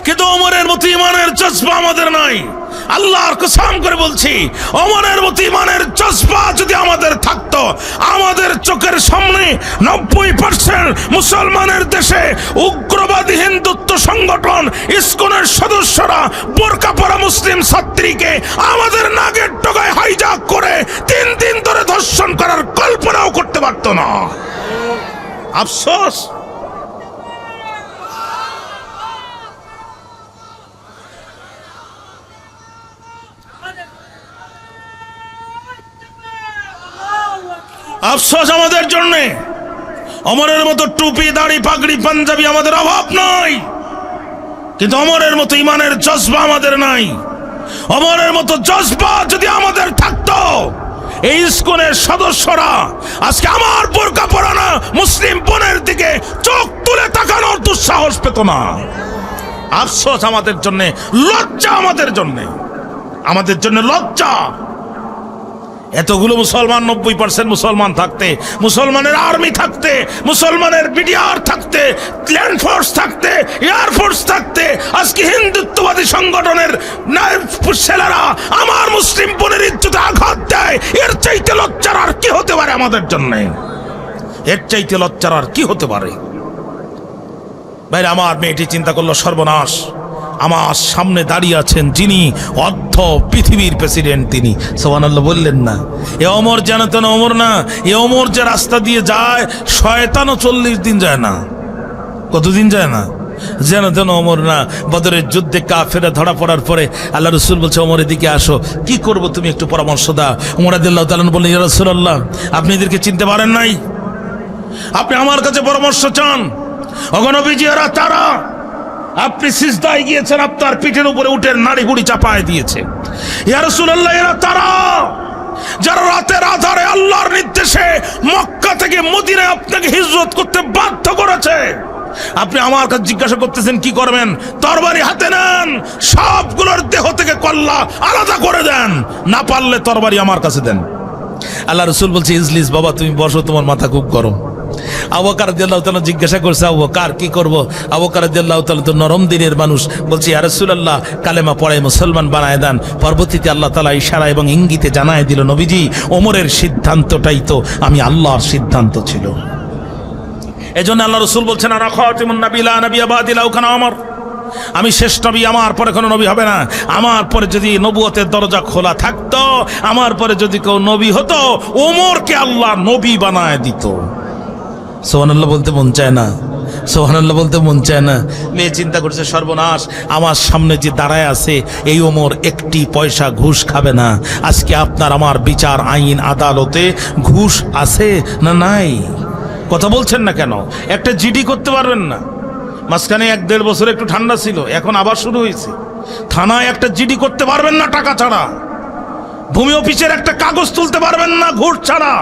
কিন্তু ওমরের মতো ইমানের জজবা আমাদের নাই। আল্লাহর কসম করে বলছি, ওমরের মতো ইমানের জজবা যদি আমাদের থাকতো, আমাদের চোখের সামনে 90% মুসলমানের দেশে উগ্রবাদী হিন্দুত্ব সংগঠন ইসকনের সদস্যরা বোরকা পরা মুসলিম ছাত্রীকে আমাদের নাগের ডগায় হাইজ্যাক করে 3 দিন ধরে ধর্ষণ করার কল্পনাও করতে পারতো না। আফসোস। আফসোস আমাদের জন্য। ওমরের মতো টুপি, দাড়ি, পাগড়ি, পাঞ্জাবি আমাদের অভাব নাই, কিন্তু ওমরের মতো ইমানের জজবা আমাদের নাই। ওমরের মতো জজবা যদি আমাদের থাকতো, এই ইসকনের সদস্যরা আজকে আমার বোরকা পরানো মুসলিম বোনের দিকে চোখ তুলে তাকানোর দুঃসাহস পেত না। আফসোস আমাদের জন্য, লজ্জা আমাদের জন্য লজ্জা। এতগুলো মুসলমান, 90% মুসলমান থাকতে, মুসলমানের আর্মি থাকতে, মুসলমানের বিডিআর থাকতে, ল্যান্ড ফোর্স থাকতে, এয়ারফোর্স থাকতে, আজকে হিন্দুত্ববাদী সংগঠনের ছেলেরা আমার মুসলিম বোনের ইজ্জতে আঘাত দেয়, এর চাইতে লজ্জার আর কি হতে পারে আমাদের জন্য? এর চাইতে লজ্জার আর কি হতে পারে? ভাই আমার মেয়েটি চিন্তা করলো, সর্বনাশ, আমার সামনে দাঁড়িয়ে আছেন যিনি অর্ধ পৃথিবীর প্রেসিডেন্ট, তিনি। সুবহানাল্লাহ বললেন না? এ ওমর জানতেন ওমর না, এ ওমর যে রাস্তা দিয়ে যায় শয়তানও 40 দিন যায় না। কতদিন যায় না, যেন তেন ওমর না। বদরের যুদ্ধে কাফেরা ধরা পড়ার পরে আল্লাহ রসুল বলছে ওমরের দিকে আসো, কি করব তুমি একটু পরামর্শ দাও। ওমর রাদিয়াল্লাহু তাআলা বললেন, ইয়া রাসূলুল্লাহ, আপনি এদেরকে চিনতে পারেন নাই, আপনি আমার কাছে পরামর্শ চান। ওগো নবীজি, এরা তারা, আপনি সিজদায় গিয়েছেন, আপনার পিঠের উপরে উটের নাড়ি ভুড়ি চাপায় দিয়েছে। ইয়া রাসূলুল্লাহ, এরা তারা যারা রাতের আধারে আল্লাহর নির্দেশে মক্কা থেকে মদিনায় আপনাকে হিজরত করতে বাধ্য করেছে। আপনি আমার কাছে জিজ্ঞাসা করতেছেন কি করবেন? তরবারি হাতে নেন, সবগুলোর দেহ থেকে কল্লা আলাদা করে দেন, না পারলে তরবারি আমার কাছে দেন। আল্লাহ রসুল বলছে, ইজলিস বাবা, তুমি বসো, তোমার মাথা খুব গরম। আবু বকর রাদিয়াল্লাহু তাআলা জিজ্ঞাসা করছে, আবু বকর কি করব? আবু বকর রাদিয়াল্লাহু তাআলা তো নরম দিনের মানুষ, বলছে, ইয়া রাসূলুল্লাহ, কালেমা পড়ায় মুসলমান বানায় দেন। পরবর্তীতে আল্লাহ তাআলা ইশারা এবং ইঙ্গিতে জানায় দিল, নবীজি, ওমরের সিদ্ধান্তটাই তো আমি আল্লাহর সিদ্ধান্ত ছিল। এজন্য আল্লাহ রসুল বলছেন, আনা খাতিমুন নবী লা নবিয়্যা বাদি লাউ কানা ওমর, আমি শেষ নবী, আমার পরে কোনো নবী হবে না। আমার পরে যদি নবুয়তের দরজা খোলা থাকতো, আমার পরে যদি কেউ নবী হতো, ওমরকে আল্লাহ নবী বানায় দিত। সুবহানাল্লাহ বলতে মন চায় না, সুবহানাল্লাহ বলতে মন চায় না। মেয়ে চিন্তা করছে, সর্বনাশ, আমার সামনে যে দাঁড়ায় আছে এই ওমর একটি পয়সা ঘুষ খাবে না। আজকে আপনার আমার বিচার আইন আদালতে ঘুষ আছে না নাই? কথা বলছেন না কেন? একটা জিডি করতে পারবেন না? মাঝখানে 1-1.5 বছর একটু ঠান্ডা ছিল, এখন আবার শুরু হয়েছে। থানায় একটা জিডি করতে পারবেন না টাকা ছাড়া। ভূমি অফিসের একটা কাগজ তুলতে পারবেন না ঘুষ ছাড়া।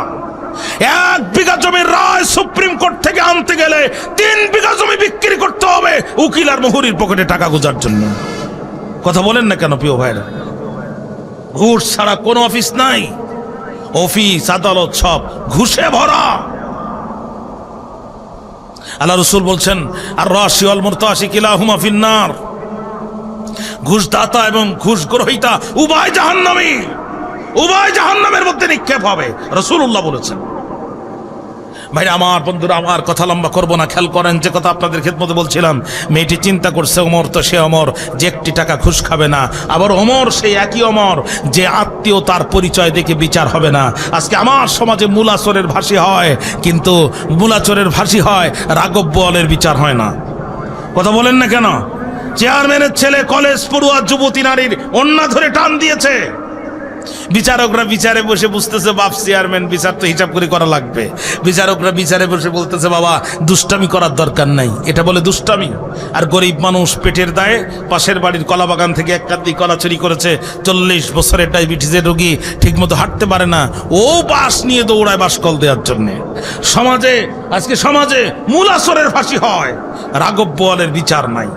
1 বিঘা জমির রায় সুপ্রিম কোর্ট থেকে আনতে গেলে 3 বিঘা জমি বিক্রি করতে হবে উকিল আর মুহুরির পকেটে টাকা গোজার জন্য। কথা বলেন না কেন প্রিয় ভাইরা? ঘুষ ছাড়া কোনো অফিস নাই, অফিস আদালত সব ঘুষে ভরা। আল্লাহ রসুল বলছেন, আর রাশি ওয়াল মুরতাশি কিলাহুমা ফিন্নার, ঘুষদাতা এবং ঘুষ গ্রহীতা উভয় জাহান্নামী, উভয় জাহান্নামের মধ্যে নিক্ষেপ হবে, রাসূলুল্লাহ বলেছেন। ভাই আমার বন্ধুরা, আমার কথা লম্বা করবো না, খেয়াল করেন যে কথা আপনাদের খেদমতে বলছিলাম। মেয়েটি চিন্তা করছে, ওমর তো সে ওমর যে একটি টাকা ঘুষ খাবে না, আবার ওমর সেই একই ওমর যে আত্মীয়তার পরিচয় দেখে বিচার হবে না। আজকে আমার সমাজে মূলাচরের ভাষী হয়, কিন্তু মূলাচরের ভাষী হয়, রাঘব বোয়ালের বিচার হয় না। কথা বলেন না কেন? চেয়ারম্যানের ছেলে কলেজ পড়ুয়া যুবতী নারীর ওন্না ধরে টান দিয়েছে, বিচারকরা বিচারে বসে বুঝতেছে, বাপ চেয়ারম্যান, বিচার তো হিসাব করে করা লাগবে। বিচারকরা বিচারে বসে বলতেছে, বাবা দুষ্টামি করার দরকার নাই, এটা বলে দুষ্টামি। আর গরিব মানুষ পেটের দায়ে পাশের বাড়ির কলা বাগান থেকে 1 কাঁদি কলা চুরি করেছে, 40 বছরের ডায়াবেটিসের রোগী, ঠিকমতো হাঁটতে পারে না, ও বাস নিয়ে দৌড়ায় বাসকল দেওয়ার জন্যে। সমাজে আজকে সমাজে মূলাচরের ফাঁসি হয়, রাঘব বোয়ালের বিচার নাই।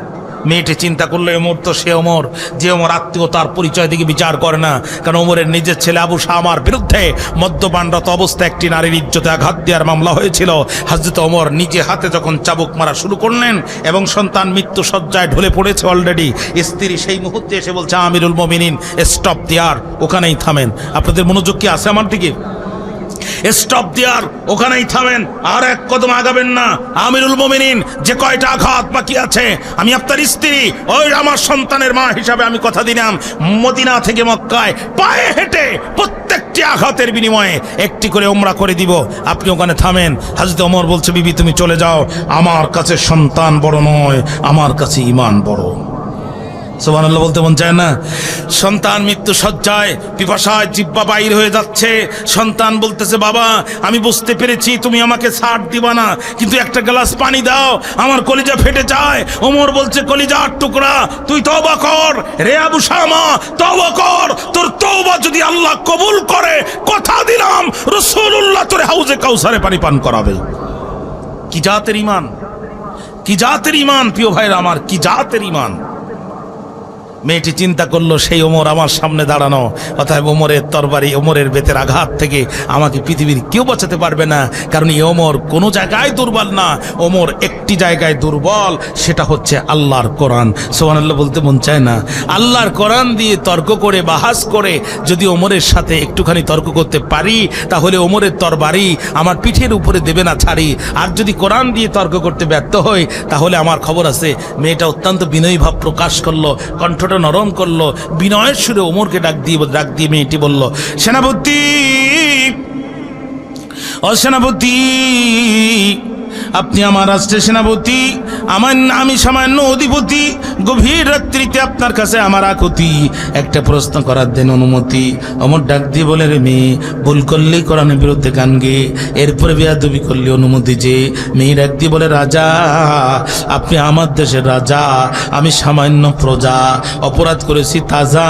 মেয়েটি চিন্তা করলো, ওমর তো সে ওমর যে ওমর আত্মীয়তার পরিচয় দিকে বিচার করে না। কারণ ওমরের নিজের ছেলে আবু শামার বিরুদ্ধে মদ্যপানরত অবস্থায় একটি নারীর ইজ্জতে আঘাত দেওয়ার মামলা হয়েছিল। হযরত ওমর নিজে হাতে যখন চাবুক মারা শুরু করলেন এবং সন্তান মৃত্যু শয্যায় ঢলে পড়েছে অলরেডি, স্ত্রী সেই মুহূর্তে এসে বলছে, আমিরুল মুমিনিন স্টপ দেয়ার, ওখানেই থামেন। আপনাদের মনোযোগ কি আছে আমার দিকে? স্টপ দেয়ার, ওখানেই থামেন, আর 1 কদম আগাবেন না। আমিরুল মুমিনিন, যে কয়টা আঘাত বাকি আছে, আমি আপনার স্ত্রী, ওই আমার সন্তানের মা হিসাবে আমি কথা দিলাম, মদিনা থেকে মক্কায় পায়ে হেঁটে প্রত্যেকটি আঘাতের বিনিময়ে একটি করে উমরা করে দিব, আপনি ওখানে থামেন। হযরত ওমর বলছে, বিবি তুমি চলে যাও, আমার কাছে সন্তান বড় নয়, আমার কাছে ঈমান বড়। সুবহানাল্লাহ বলতে মন চায় না? সন্তান মৃত্যু শয্যায়, পিপাসায় জিহ্বা বাইর হয়ে যাচ্ছে। সন্তান বলতেছে, বাবা আমি বুঝতে পেরেছি তুমি আমাকে ছাড় দিবা না, কিন্তু একটা গ্লাস পানি দাও, আমার কলিজা ফেটে যায়। ওমর বলছে, কলিজার টুকরা, তুই তওবা কর রে আবু শামা, তওবা কর। তোর তওবা যদি আল্লাহ কবুল করে, কথা দিলাম রাসূলুল্লাহ তোরে হাউজে কাউসারে পানি পান করাবে। কি জাতের ঈমান, কি জাতের ঈমান প্রিয় ভাইরা আমার, কি জাতের ঈমান। মেয়েটি চিন্তা করলো, সেই ওমর আমার সামনে দাঁড়ানো, অতএব ওমরের তরবারি, ওমরের বেতের আঘাত থেকে আমাকে পৃথিবীর কেউ বাঁচাতে পারবে না। কারণ এই ওমর কোনো জায়গায় দুর্বল না, ওমর একটি জায়গায় দুর্বল, সেটা হচ্ছে আল্লাহর কোরআন। সুবহানাল্লাহ বলতে মন চায় না? আল্লাহর কোরআন দিয়ে তর্ক করে, বাহাস করে যদি ওমরের সাথে একটুখানি তর্ক করতে পারি, তাহলে ওমরের তরবারি আমার পিঠের উপরে দেবে না ছাড়ি। আর যদি কোরআন দিয়ে তর্ক করতে ব্যর্থ হই, তাহলে আমার খবর আছে। মেয়েটা অত্যন্ত বিনয়ী ভাব প্রকাশ করলো, কণ্ঠটা নরম করলো, বিনয়ের সুরে ওমরকে ডাক দিয়ে মেয়েটি বলল, সেনাপতি, ও সেনাপতি, আপনি আমার রাষ্ট্রের সেনাপতি, আমি সামান্য অধিপতি, গভীর রাত্রিতে আপনার কাছে আমার আকুতি, একটা প্রশ্ন করার দেন অনুমতি। অমর ডাক দিয়ে বলে, রে মেয়ে, ভুল করলেই কোরআনের বিরুদ্ধে গান গে, এরপরে বেয়াদবি করলে অনুমতি যে। মেয়ে ডাক দিয়ে বলে, রাজা, আপনি আমার দেশের রাজা, আমি সামান্য প্রজা, অপরাধ করেছি তাজা,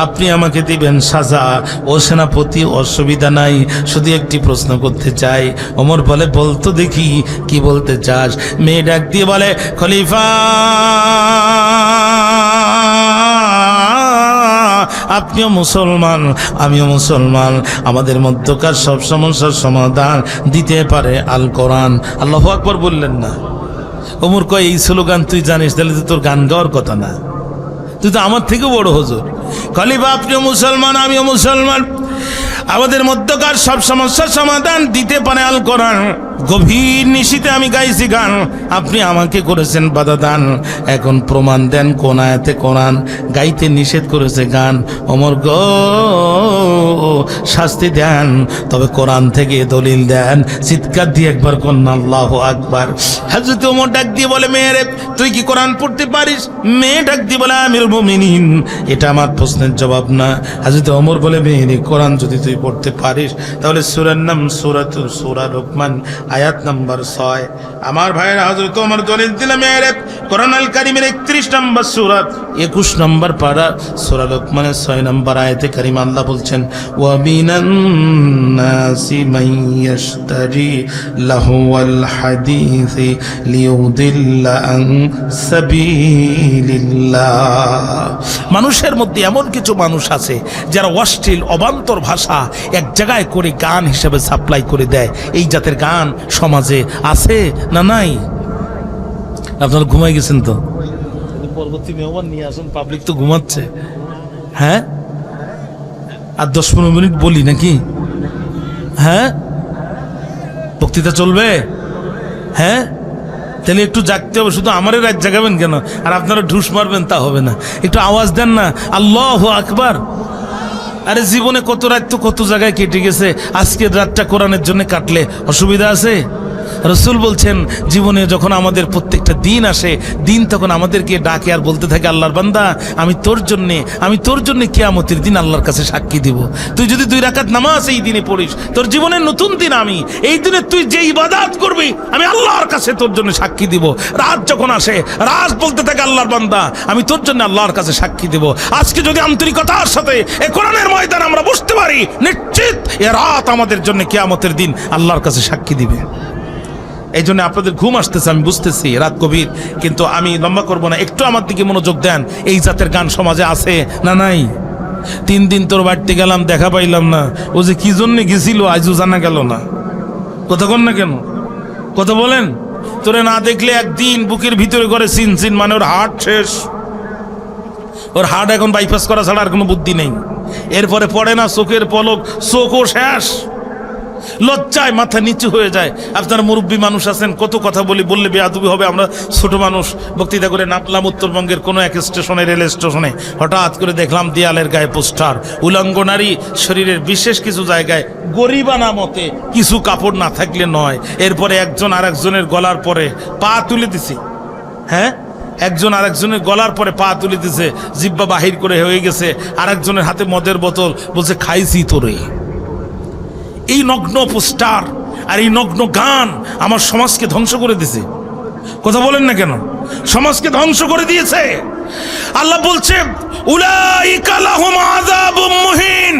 আপনি আমাকে দিবেন সাজা। ও সেনাপতি, অসুবিধা নাই, শুধু একটি প্রশ্ন করতে চাই। ওমর বলে, বলতো দেখি কি বলতে চাস। মেয়ে ডাক দিয়ে বলে, খলিফা, আপনিও মুসলমান, আমিও মুসলমান, আমাদের মধ্যকার সব সমস্যার সমাধান দিতে পারে আল কোরআন। আল্লাহু আকবার বললেন না? ওমর কয়, এই স্লোগান তুই জানিস, তাহলে তো তোর গান গাওয়ার কথা না, তুই তো আমার থেকেও বড় হুজুর। খলিফা, আপনিও মুসলমান, আমিও মুসলমান, আমাদের মধ্যকার সব সমস্যার সমাধান দিতে পারে আল কোরআন। গভীর নিশীতে আমি গাইছি গান, আপনি আমাকে করেছেন বাধা দান, এখন প্রমাণ দেন কোন আয়াতে কোরআন গাইতে নিষেধ করেছে গান। ওমর গো, শাস্তি দেন, তবে কোরআন থেকে দলিল দেন। চিৎকার দিয়ে একবার কন্যা আল্লাহু আকবার। হযরত ওমর ডাক দিয়ে বলে, মেয়েরে, তুই কি কোরআন পড়তে পারিস? মেয়ে ডাক দিয়ে বলে, আমিরুল মুমিনিন, এটা আমার প্রশ্নের জবাব না। হযরত ওমর বলে, মেয়েরে, কোরআন যদি তুই পড়তে পারিস তাহলে সূরার নাম সূরা লোকমান, আয়াত নাম্বার 6। আমার ভাইয়েরা, হযরত ওমর দলিল দিলেন, মেয়েরে, কোরআন আল কারীমের 31 নম্বর সূরা 21 নম্বর পারা সূরা লোকমানের 6 নম্বর আয়াতে কারীমা আল্লাহ বলছেন, ওয়া মিনান নাসি মান ইয়াশতারি লাহুয়াল হাদিসি লিয়ুদিল্লা আন সাবিলিল্লাহ। মানুষের মধ্যে এমন কিছু মানুষ আছে যারা অশ্লীল অবান্তর ভাষা এক জায়গায় করে গান হিসেবে সাপ্লাই করে দেয়। এই জাতের গান সমাজে আছে না নাই? আপনারা ঘুমাই গেছেন তো? পরবর্তী মেহমান নিয়ে আসুন, পাবলিক তো ঘুমাচ্ছে। হ্যাঁ, আর 10-15 মিনিট বলি নাকি? হ্যাঁ, বক্তৃতা চলবে? হ্যাঁ, তাহলে একটু জাগতে হবে। শুধু আমারই রাত জাগাবেন কেন? আর আপনারা ঢুস মারবেন তা হবে না, একটু আওয়াজ দেন না, আল্লাহু আকবার। আরে জীবনে কত রাত তো কত জায়গায় কেটে গেছে, আজকের রাতটা কোরআনের জন্য কাটলে অসুবিধা আছে? রসুল বলছেন, জীবনে যখন আমাদের প্রত্যেকটা দিন আসে, দিন তখন আমাদেরকে ডাকে আর বলতে থাকে, আল্লাহর বান্দা, আমি তোর জন্য কিয়ামতের দিন আল্লাহর কাছে সাক্ষী দিব। তুই যদি 2 রাকাত নামাজ এই দিনে পড়িস, তোর জীবনের নতুন দিন। আমি এই দিনে তুই যে ইবাদত করবি, আমি আল্লাহর কাছে তোর জন্য সাক্ষী দিব। রাত যখন আসে, রাত বলতে থাকে, আল্লাহর বান্দা, আমি তোর জন্য আল্লাহর কাছে সাক্ষী দিব। আজকে যদি আন্তরিকতার সাথে এ কোরআনের ময়দানে আমরা বসতে পারি, নিশ্চিত এ রাত আমাদের জন্য কিয়ামতের দিন আল্লাহর কাছে সাক্ষী দিবে। এই জন্য আপনাদের ঘুম আসতেছে, আমি বুঝতেছি রাত গভীর, কিন্তু আমি লম্বা করব না, একটু আমার দিকে মনোযোগ দেন। এই জাতের গান সমাজে আছে না নাই? 3 দিন তোর বাড়িতে গেলাম, দেখা পাইলাম না, ও যে কি জন্য গেছিল আজও জানা গেল না। কথা কন না কেন? কথা বলেন। তোরে না দেখলে একদিন বুকের ভিতরে করে চিন মানে ওর হার্ট শেষ, ওর হার্ট এখন বাইপাস করা ছাড়া আর কোনো বুদ্ধি নেই। এরপরে পড়ে না চোখের পলক, চোখও শেষ, লজ্জায় মাথা নিচু হয়ে যায়। আপনারা মুরব্বী মানুষ আছেন, কত কথা বললে বেয়াদবি হবে। আমরা ছোট মানুষ, বক্তৃতা করে নামলাম উত্তরবঙ্গের কোনো এক স্টেশনে, রেল স্টেশনে, হঠাৎ করে দেখলাম দেয়ালের গায়ে পোস্টার, উলঙ্গ নারী, শরীরের বিশেষ কিছু জায়গায় গরিবানা মতে কিছু কাপড় না থাকলে নয়। এরপরে একজন আরেকজনের গলার পরে পা তুলে দিছে। হ্যাঁ, একজন আরেকজনের গলার পরে পা তুলে দিছে, জিব্বা বাহির করে হয়ে গেছে, আরেকজনের হাতে মদের বোতল, বলছে খাইছি তোরে। এই নগ্ন পোস্টার আর এই নগ্ন গান আমার সমাজকে ধ্বংস করে দিয়েছে। কথা বলেন না কেন? সমাজকে ধ্বংস করে দিয়েছে। আল্লাহ বলছে, উলাইকা লাহুম আযাবুম মুহিন।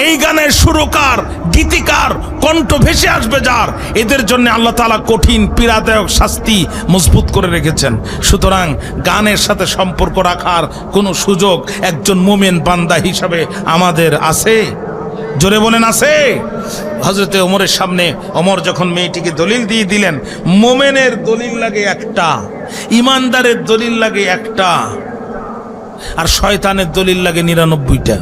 এই গানের সুরকার, গীতিকার, কণ্ঠ ভেসে আসবে যার, এদের জন্য আল্লাহ তাআলা কঠিন পীড়াদায়ক শাস্তি মজবুত করে রেখেছেন। সুতরাং গানের সাথে সম্পর্ক রাখার কোনো সুযোগ একজন মুমিন বান্দা হিসাবে আমাদের আছে? জোরে বলেন, আছে? হযরতে ওমরের সামনে ওমর যখন মেয়েটিকে দলিল দিয়ে দিলেন, মোমেনের দলিল লাগে একটা, ইমানদারের দলিল লাগে একটা, আর শয়তানের দলিল লাগে 99টা।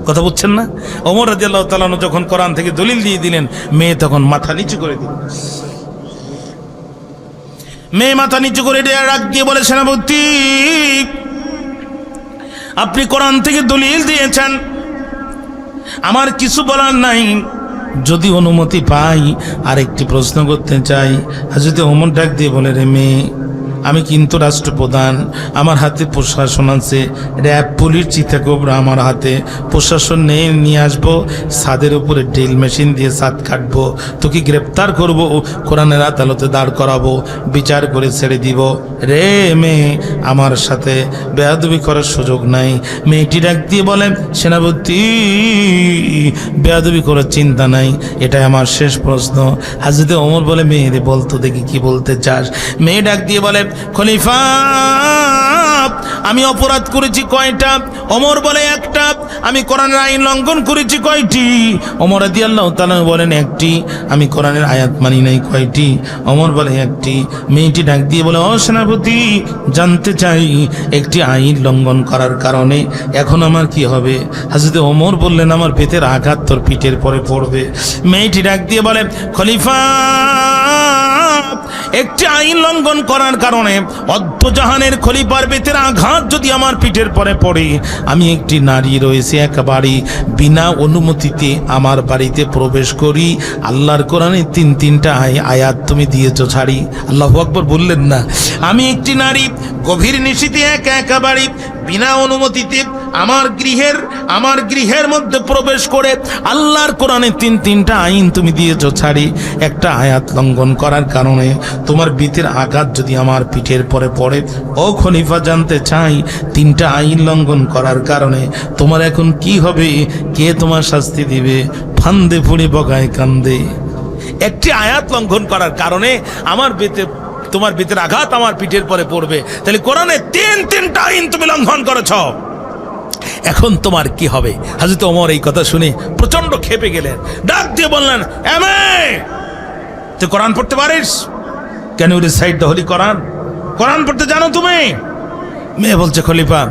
কথা বুঝছেন না? ওমর রাদিয়াল্লাহু তাআলা আনহু যখন কোরআন থেকে দলিল দিয়ে দিলেন, মেয়ে তখন মাথা নিচু করে দিল। মেয়ে মাথা নিচু করে রাগ দিয়ে বলে, সেনাপতি, আপনি কোরআন থেকে দলিল দিয়েছেন, আমার কিছু বলার নাই, যদি অনুমতি পাই আরেকটি প্রশ্ন করতে চাই। হযরত ওমর ডাক দিয়ে বলে, রে মেয়ে, আমি কিন্তু রাষ্ট্রপ্রধান, আমার হাতে প্রশাসন আছে, র্যাব পুলিশ চিতা কোবরা আমার হাতে, প্রশাসন নিয়ে আসবো, ছাদের উপরে ড্রিল মেশিন দিয়ে ছাদ কাটবো, তোকে গ্রেপ্তার করব, কোরআনের আদালতে দাঁড় করাবো, বিচার করে ছেড়ে দিব। রে মেয়ে, আমার সাথে বেয়াদবি করার সুযোগ নাই। মেয়েটি ডাক দিয়ে বলেন, সেনাপতি, বেয়াদবি করার চিন্তা নাই, এটাই আমার শেষ প্রশ্ন। হযরত ওমর বলে, মেয়ে বলতো দেখি কি বলতে চাস। মেয়ে ডাক দিয়ে বলে, খলিফা, আমি অপরাধ করেছি কয়টা? ওমর বলে, একটা। আমি কোরআনের আইন লঙ্ঘন করেছি কয়টি? ওমর রাদিয়াল্লাহু তাআলা বলেন, একটি। আমি কোরআনের আয়াত মানি নাই কয়টি? ওমর বলে, একটি। মেয়েটি ডাক দিয়ে বলে, ও সেনাপতি, জানতে চাই একটি আইন লঙ্ঘন করার কারণে এখন আমার কি হবে? হযরত ওমর বললেন, আমার পেটের আঘাত তোর পিঠের পরে পড়বে। মেয়েটি ডাক দিয়ে বলে, খলিফা, একটি আইন লঙ্ঘন করার কারণে অদ্দজাহানের খলিফার বেতের আঘাত যদি আমার পিঠের পরে পড়ে, আমি একটি নারী রয়েছে একেবারে বিনা অনুমতিতে আমার বাড়িতে প্রবেশ করি, আল্লাহর কোরআনে তিনটা আয়াত তুমি দিয়েছো ছাড়ি। আল্লাহু আকবার বললেন না? আমি একটি নারী গভীর নিশীথে একেবারে বিনা অনুমতিতে আমার গৃহের মধ্যে প্রবেশ করে আল্লাহর কোরআনে তিনটা আইন তুমি দিয়েছো ছাড়ি, একটা আয়াত লঙ্ঘন করার কারণে তোমার বিতের আঘাত যদি আমার পিঠের পরে পড়ে, ও খলিফা, জানতে চাই তিনটা আইন লঙ্ঘন করার কারণে তোমার এখন কি হবে? কে তোমার শাস্তি দিবে? ফান্দে ফুড়ি বগায় কান্দে। একটি আয়াত লঙ্ঘন করার কারণে তোমার বিতের আঘাত আমার পিঠের পরে পড়বে, তাহলে কোরআনে তিনটা আইন তুমি লঙ্ঘন করেছ, এখন তোমার কি হবে? হযরত ওমর এই কথা শুনে প্রচন্ড ক্ষেপে গেলেন, ডাক দিয়ে বললেন, তুই কোরআন পড়তে পারিস? Can you recite the holy Quran? কোরআন পড়তে জানো তুমি? মেয়ে বলছে, খলিফা,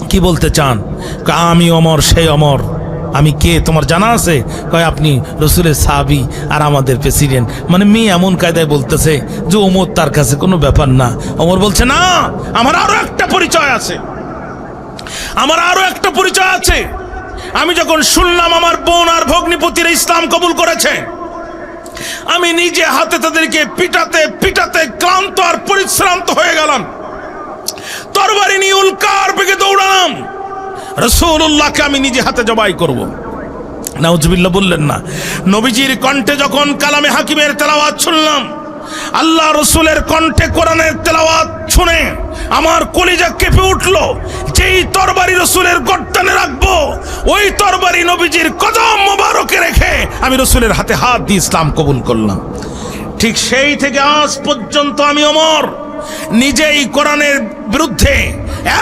কি বলতে চান? আমি ওমর, সেই ওমর। আমি কে তোমার জানা আছে? কয়, আপনি রসুলের সাহাবী আর আমাদের প্রেসিডেন্ট। মানে মেয়ে এমন কায়দায় বলতেছে যে ওমর তার কাছে কোনো ব্যাপার না। ওমর বলছে, না, আমার আরো একটা পরিচয় আছে, আমার আরো একটা পরিচয় আছে। আমি যখন শুনলাম আমার বোন আর ভগ্নিপতিরা ইসলাম কবুল করেছে, আমি নিজে হাতে তাদেরকে পিটাতে পিটাতে ক্লান্ত আর পরিশ্রান্ত হয়ে গেলাম, তরবারি নিয়ে উল্কার বেগে দৌড়ালাম, রাসূলুল্লাহকে আমি নিজে হাতে জবাই করব। নাউজুবিল্লাহ বললেন না? নবীজির কণ্ঠে যখন কালামে হাকিমের তেলাওয়াত শুনলাম, আল্লাহ রসুলের কণ্ঠে কোরআনের তেলাওয়াত শুনে আমার কলিজা কেঁপে উঠল। যেই তরবারি রসুলের গর্দানে রাখবো, ওই তরবারি নবীজির কদম মোবারকে রেখে আমি রসুলের হাতে হাত দিয়ে ইসলাম কবুল করলাম। ঠিক সেই থেকে আজ পর্যন্ত আমি ওমর নিজেই কোরআনের বিরুদ্ধে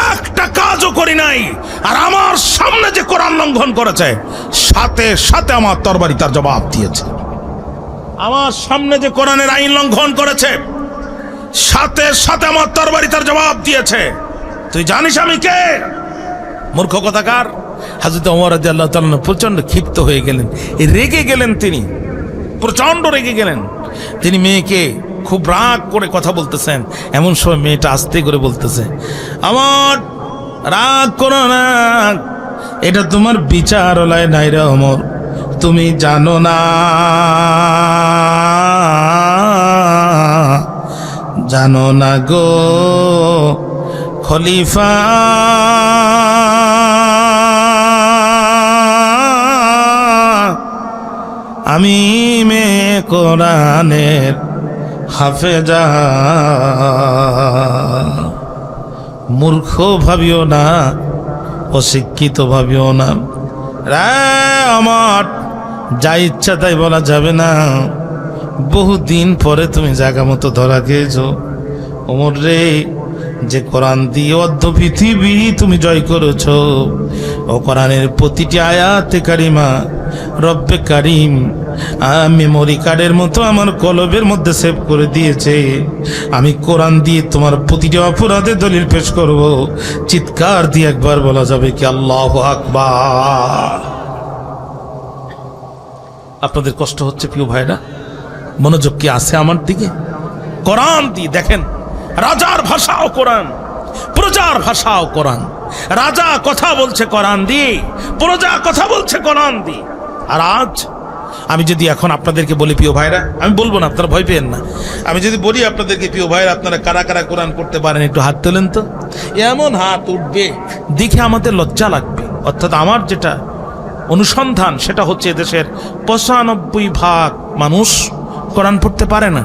একটা কাজও করি নাই। আর আমার সামনে যে কোরআন লঙ্ঘন করেছে, সাথে সাথে আমার তরবারি তার জবাব দিয়েছে। আমার সামনে যে কোরআনের আইন লঙ্ঘন করেছে, সাথে সাথে আমার তরবারি তার জবাব দিয়েছে। তুই জানিস আমি কে? মূর্খ কথাকার। হযরত ওমর রাদিয়াল্লাহু তাআলা প্রচন্ড ক্ষিপ্ত হয়ে গেলেন, রেগে গেলেন, তিনি প্রচন্ড রেগে গেলেন। তিনি মেয়েকে খুব রাগ করে কথা বলতেছেন, এমন সময় মেয়েটা আস্তে করে বলতেছে, আমার রাগ করো না, এটা তোমার বিচারালয় নাই রে ওমর, তুমি জানো না, জানো না গো খলিফা, আমি মেয়ে কোরআনের হাফেজা। মূর্খ ভাবিও না, অশিক্ষিত ভাবিও না। আমার যা ইচ্ছা তাই বলা যাবে না। বহুদিন পরে তুমি জায়গা মতো ধরা খেয়েছো ওমর রে। যে কোরআন দিয়ে অর্ধ পৃথিবী তুমি জয় করেছ, ও কোরআনের প্রতিটি আয়াতে কারিমা রব্বে কারিম মেমোরি কার্ডের মতো আমার কলবের মধ্যে সেভ করে দিয়েছে। আমি কোরআন দিয়ে তোমার প্রতিটি অপরাধে দলিল পেশ করব। চিৎকার দিয়ে একবার বলা যাবে কি আল্লাহু আকবার? আপনাদের কষ্ট হচ্ছে প্রিয় ভাইরা? মনোযোগ কি আছে আমার দিকে? কোরআন দিয়ে দেখেন, রাজার ভাষাও কোরআন, প্রজার ভাষাও কোরআন। রাজা কথা বলছে কোরআন দিয়ে, প্রজা কথা বলছে কোরআন দিয়ে। আর আজ আমি যদি এখন আপনাদেরকে বলি প্রিয় ভাইরা, আমি বলবো না, আপনারা ভয় পেয়েন না, আমি যদি বলি আপনাদেরকে প্রিয় ভাইরা আপনারা কারা কারা কোরআন পড়তে পারেন একটু হাত তোলেন তো। এমন হাত উঠবে দেখে আমাদের লজ্জা লাগবে। অর্থাৎ আমার যেটা অনুসন্ধান সেটা হচ্ছে এদেশের ৯৫% মানুষ কোরআন পড়তে পারে না।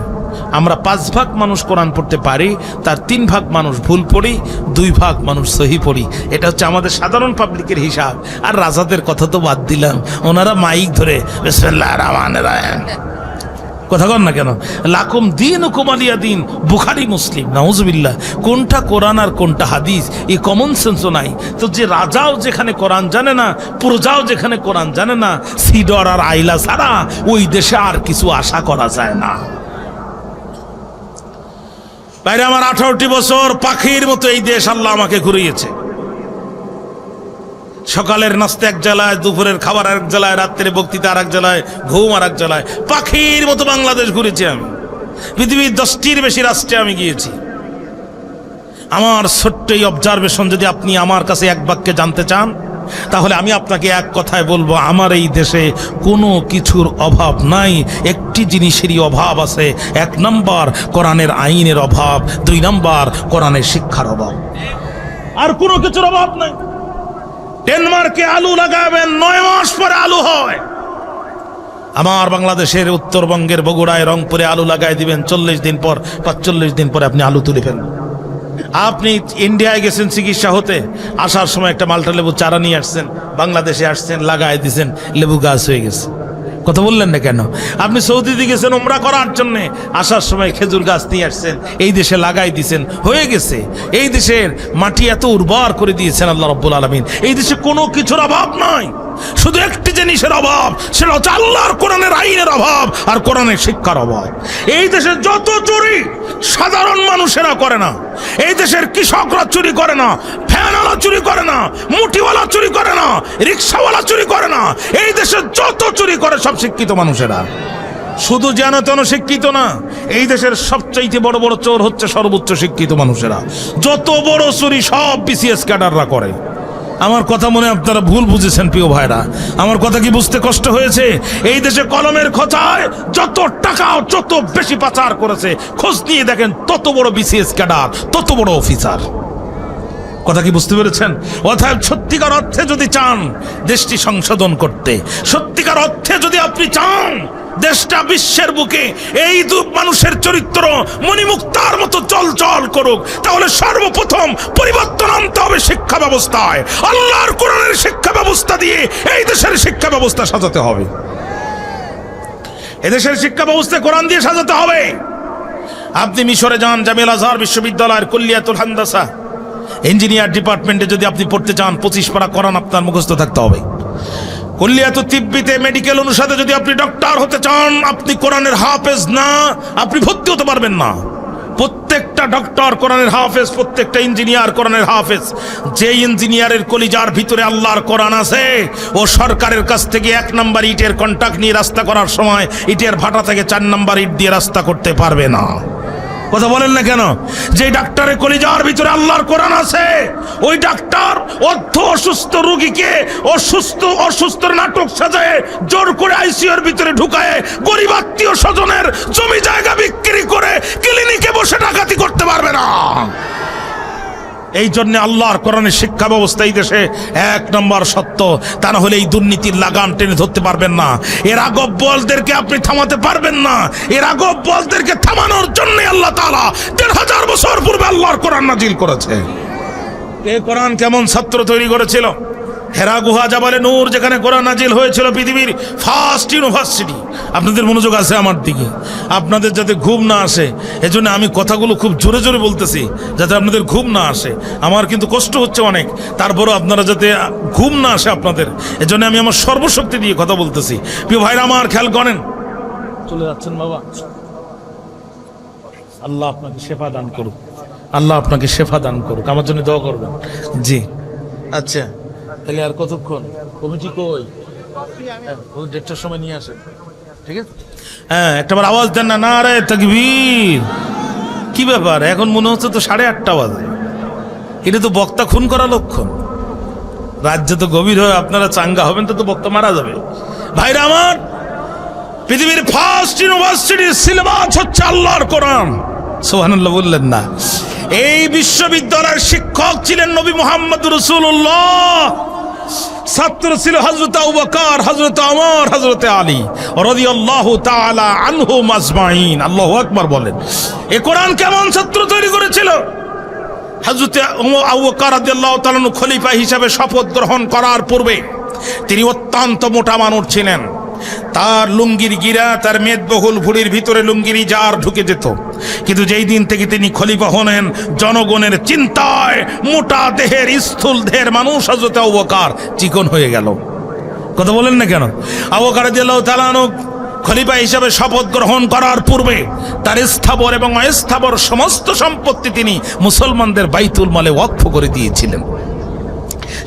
আমরা ৫ ভাগ মানুষ কোরআন পড়তে পারি, তার ৩ ভাগ মানুষ ভুল পড়ি, ২ ভাগ মানুষ সহি পড়ি। এটা হচ্ছে আমাদের সাধারণ পাবলিকের হিসাব। আর রাজাদের কথা তো বাদ দিলাম, ওনারা মাইক ধরে বিসমিল্লাহির রহমানির রহিম কথা কন না কেন, লাকুম দীনুকুম ওয়ালিয়া দীন, বুখারী মুসলিম, নাউজুবিল্লাহ। কোনটা কোরআন আর কোনটা হাদিস এই কমন সেন্সও নাই। তো যে রাজাও যেখানে কোরআন জানে না, প্রজাও যেখানে কোরআন জানে না, সিডর আর আইলা ছাড়া ওই দেশে আর কিছু আশা করা যায় না। বাইরে আমার 18টি বছর পাখির মতো এই দেশ আল্লাহ আমাকে ঘুরিয়েছে। সকালের নাস্তা এক জেলায়, দুপুরের খাবার এক জেলায়, রাত্রে বক্তৃতা আর এক জেলায়, ঘুম আর এক জেলায়, পাখির মতো বাংলাদেশ ঘুরেছি আমি। পৃথিবীর 10টির বেশি রাষ্ট্রে আমি গিয়েছি। আমার ছোট্ট এই অবজারভেশন যদি আপনি আমার কাছে এক বাক্যে জানতে চান, তাহলে আমি আপনাকে এক কথায় বলবো, আমার এই দেশে কোনো কিছুর অভাব নাই। একটি জিনিসেরই অভাব আছে। 1 নম্বর কোরআনের আইনের অভাব, 2 নম্বর কোরআনের শিক্ষার অভাব। আর কোনো কিছুর অভাব নাই। ডেনমার্কে আলু লাগাবেন, 9 মাস পরে আলু হয়। আমার বাংলাদেশের উত্তরবঙ্গের বগুড়ায়, রংপুরে আলু লাগাই দিবেন, 40 দিন পর 45 দিন পরে আপনি আলু তুলে ফেলবেন। আপনি ইন্ডিয়ায় গেছেন চিকিৎসা হতে, আসার সময় একটা মাল্টা লেবু চারা নিয়ে আসছেন, বাংলাদেশে আসছেন, লাগাই দিয়েছেন, লেবু গাছ হয়ে গেছে। কথা বললেন না কেন? আপনি সৌদিতে গেছেন উমরা করার জন্য, আসার সময় খেজুর গাছ নিয়ে আসছেন, এই দেশে লাগাই দিয়েছেন, হয়ে গেছে। এই দেশের মাটি এত উর্বর করে দিয়েছেন আল্লাহ রাব্বুল আলামিন। এই দেশে কোনো কিছুর অভাব নাই, শুধু একটি জিনিসের অভাব, সেটা হচ্ছে আল্লাহর কোরআনের আইনের অভাব আর কোরআনের শিক্ষার অভাব। এই দেশে যত চুরি সাধারণ মানুষেরা করে না, এই দেশের কৃষকরা চুরি করে না, ফ্যানওয়ালা চুরি করে না, মুঠিওয়ালা চুরি করে না, রিক্সাওয়ালা চুরি করে না, এই দেশে যত চুরি করে সব শিক্ষিত মানুষেরা। শুধু যেন তেন শিক্ষিত না, এই দেশের সবচাইতে বড় বড় চোর হচ্ছে সর্বোচ্চ শিক্ষিত মানুষেরা। যত বড় চুরি সব বিসিএস ক্যাডাররা করে। আমার কথা মনে আপনারা ভুল বুঝেছেন প্রিয় ভাইরা, আমার কথা কি বুঝতে কষ্ট হয়েছে? এই দেশে কলমের খোঁচায় যত টাকা যত বেশি পাচার করেছে, খোঁজ নিয়ে দেখেন তত বড় বিসিএস ক্যাডার, তত বড় অফিসার। কথা কি বুঝতে পেরেছেন? অর্থাৎ সত্যিকার অর্থে যদি চান দেশটি সংশোধন করতে, সত্যিকার অর্থে যদি আপনি চান দেশটা বিশ্বের বুকে এই মানুষের চরিত্র মণিমুক্তার মতো চলচল করুক, তাহলে সর্বপ্রথম পরিবর্তন আনতে হবে শিক্ষা ব্যবস্থায়। আল্লাহর কোরআনের শিক্ষা ব্যবস্থা দিয়ে এই দেশের শিক্ষা ব্যবস্থা সাজাতে হবে। এদেশের শিক্ষা ব্যবস্থা কোরআন দিয়ে সাজাতে হবে। আপনি মিশরে যান, জামিল আজহার বিশ্ববিদ্যালয়ের কুল্লিয়াতুল হান্দাসা ইঞ্জিনিয়ার ডিপার্টমেন্টে যদি আপনি পড়তে চান, 25 পারা কোরআন আপনার মুখস্থ থাকতে হবে। কুল্লিয়াতুত তিব্বিতে মেডিকেল অনুষদে যদি আপনি ডক্টর হতে চান, আপনি কোরআনের হাফেজ না, আপনি ভর্তি হতে পারবেন না। প্রত্যেকটা ডক্টর কোরআনের হাফেজ, প্রত্যেকটা ইঞ্জিনিয়ার কোরআনের হাফেজ। যে ইঞ্জিনিয়ারের কলিজার ভিতরে আল্লাহর কোরআন আছে, ও সরকারের কাছ থেকে 1 নম্বর ইটের কন্ট্রাক্ট নিয়ে রাস্তা করার সময় ইটের ভাটা থেকে 4 নম্বর ইট দিয়ে রাস্তা করতে পারবে না। কথা বলেন না কেন? যে ডাক্তারের কলিজার ভিতরে আল্লাহর কোরআন আছে, ওই ডাক্তার অসুস্থ রোগীকে অসুস্থর নাটক সাজায় জোর করে আইসিইউর ভিতরে ঢুকায় গরিব আত্মীয় স্বজনের জমি জায়গা বিক্রি করে ক্লিনিকে বসে ডাকাতি করতে পারবে না। এই জন্য আল্লাহর কোরআনের শিক্ষা ব্যবস্থা এই দেশে 1 নম্বর সত্য। তা না হলে এই দুর্নীতির লাগাম টেনে ধরতে পারবেন না। এর আগব্বলদেরকে আপনি থামাতে পারবেন না। এর আগব্বলদেরকে থামানোর জন্য আল্লাহ তাআলা ১৫০০ বছর পূর্বে আল্লাহর কোরআন নাজিল করেছে। এই কোরআন কেমন ছাত্র তৈরি করেছিল? হেরা গুহা জাবালে নূর, যেখানে কোরআন নাজিল হয়েছিল, পৃথিবীর ফার্স্ট ইউনিভার্সিটি। আপনাদের মনোযোগ আছে আমার দিকে, আপনাদের যাতে ঘুম না আসে এজন্য আমি কথাগুলো খুব জোরে জোরে বলতেছি, যাতে আপনাদের ঘুম না আসে। আমার কিন্তু কষ্ট হচ্ছে অনেক, তারপরও আপনারা যাতে ঘুম না আসে আপনাদের, এজন্য আমি আমার সর্বশক্তি দিয়ে কথা বলতেছি। প্রিয় ভাইরা আমার, খেয়াল করেন। চলে যাচ্ছেন বাবা, আল্লাহ আপনাকে শেফা দান করুক, আল্লাহ আপনাকে শেফা দান করুক। আমার জন্য দোয়া করবেন। জি আচ্ছা, তাহলে আর কতক্ষণ? কমিটি কই? 1:30টার সময় নিয়ে আসেন, ঠিক আছে? হ্যাঁ, একটাবার আওয়াজ দেন না, নারে তাকবীর। কি ব্যাপার, এখন মনে হচ্ছে তো 8:30 বাজে। এটা তো বক্তা খুন করা লক্ষণ। রাজ্য তো গভীর হয়ে আপনারা চাঙ্গা হবেন তো বক্তা মারা যাবে। ভাইরা আমার, পৃথিবীর ফার্স্ট ইউনিভার্সিটির সিলেবাস হচ্ছে আল্লাহর কোরআন। সুবহানাল্লাহ বললেন না? এই বিশ্ববিদ্যালয়ের শিক্ষক ছিলেন নবী মুহাম্মদ রাসূলুল্লাহ, ছাত্র ছিল হযরত আবু বকর, হযরত ওমর, হযরত আলী রাদিয়াল্লাহু তাআলা আনহুম আজমাইন। আল্লাহু আকবার বলেন। এই কোরআন কেমন ছাত্র তৈরি করেছিল? হযরত আবু বকর রাদিয়াল্লাহু তাআলা খলিফা হিসেবে শপথ গ্রহণ করার পূর্বে তিনি অত্যন্ত মোটা মানুষ ছিলেন। তার লুঙ্গির গিরা, তার মেদবহুল ভুঁড়ির ভিতরে লুঙ্গির জার ঢুকে যেত। কিন্তু যেই দিন থেকে তিনি খলিফা হলেন, জনগণের চিন্তায় মোটা দেহের, স্থূল দেহের মানুষ হযরত আবু বকর চিকন হয়ে গেল। কথা বলেন না কেন? আবু বকর রাদিয়াল্লাহু তাআলা খলিফা হিসাবে শপথ গ্রহণ করার পূর্বে তার স্থাবর এবং অস্থাবর সমস্ত সম্পত্তি তিনি মুসলমানদের বাইতুল মালে ওয়াকফ করে দিয়েছিলেন।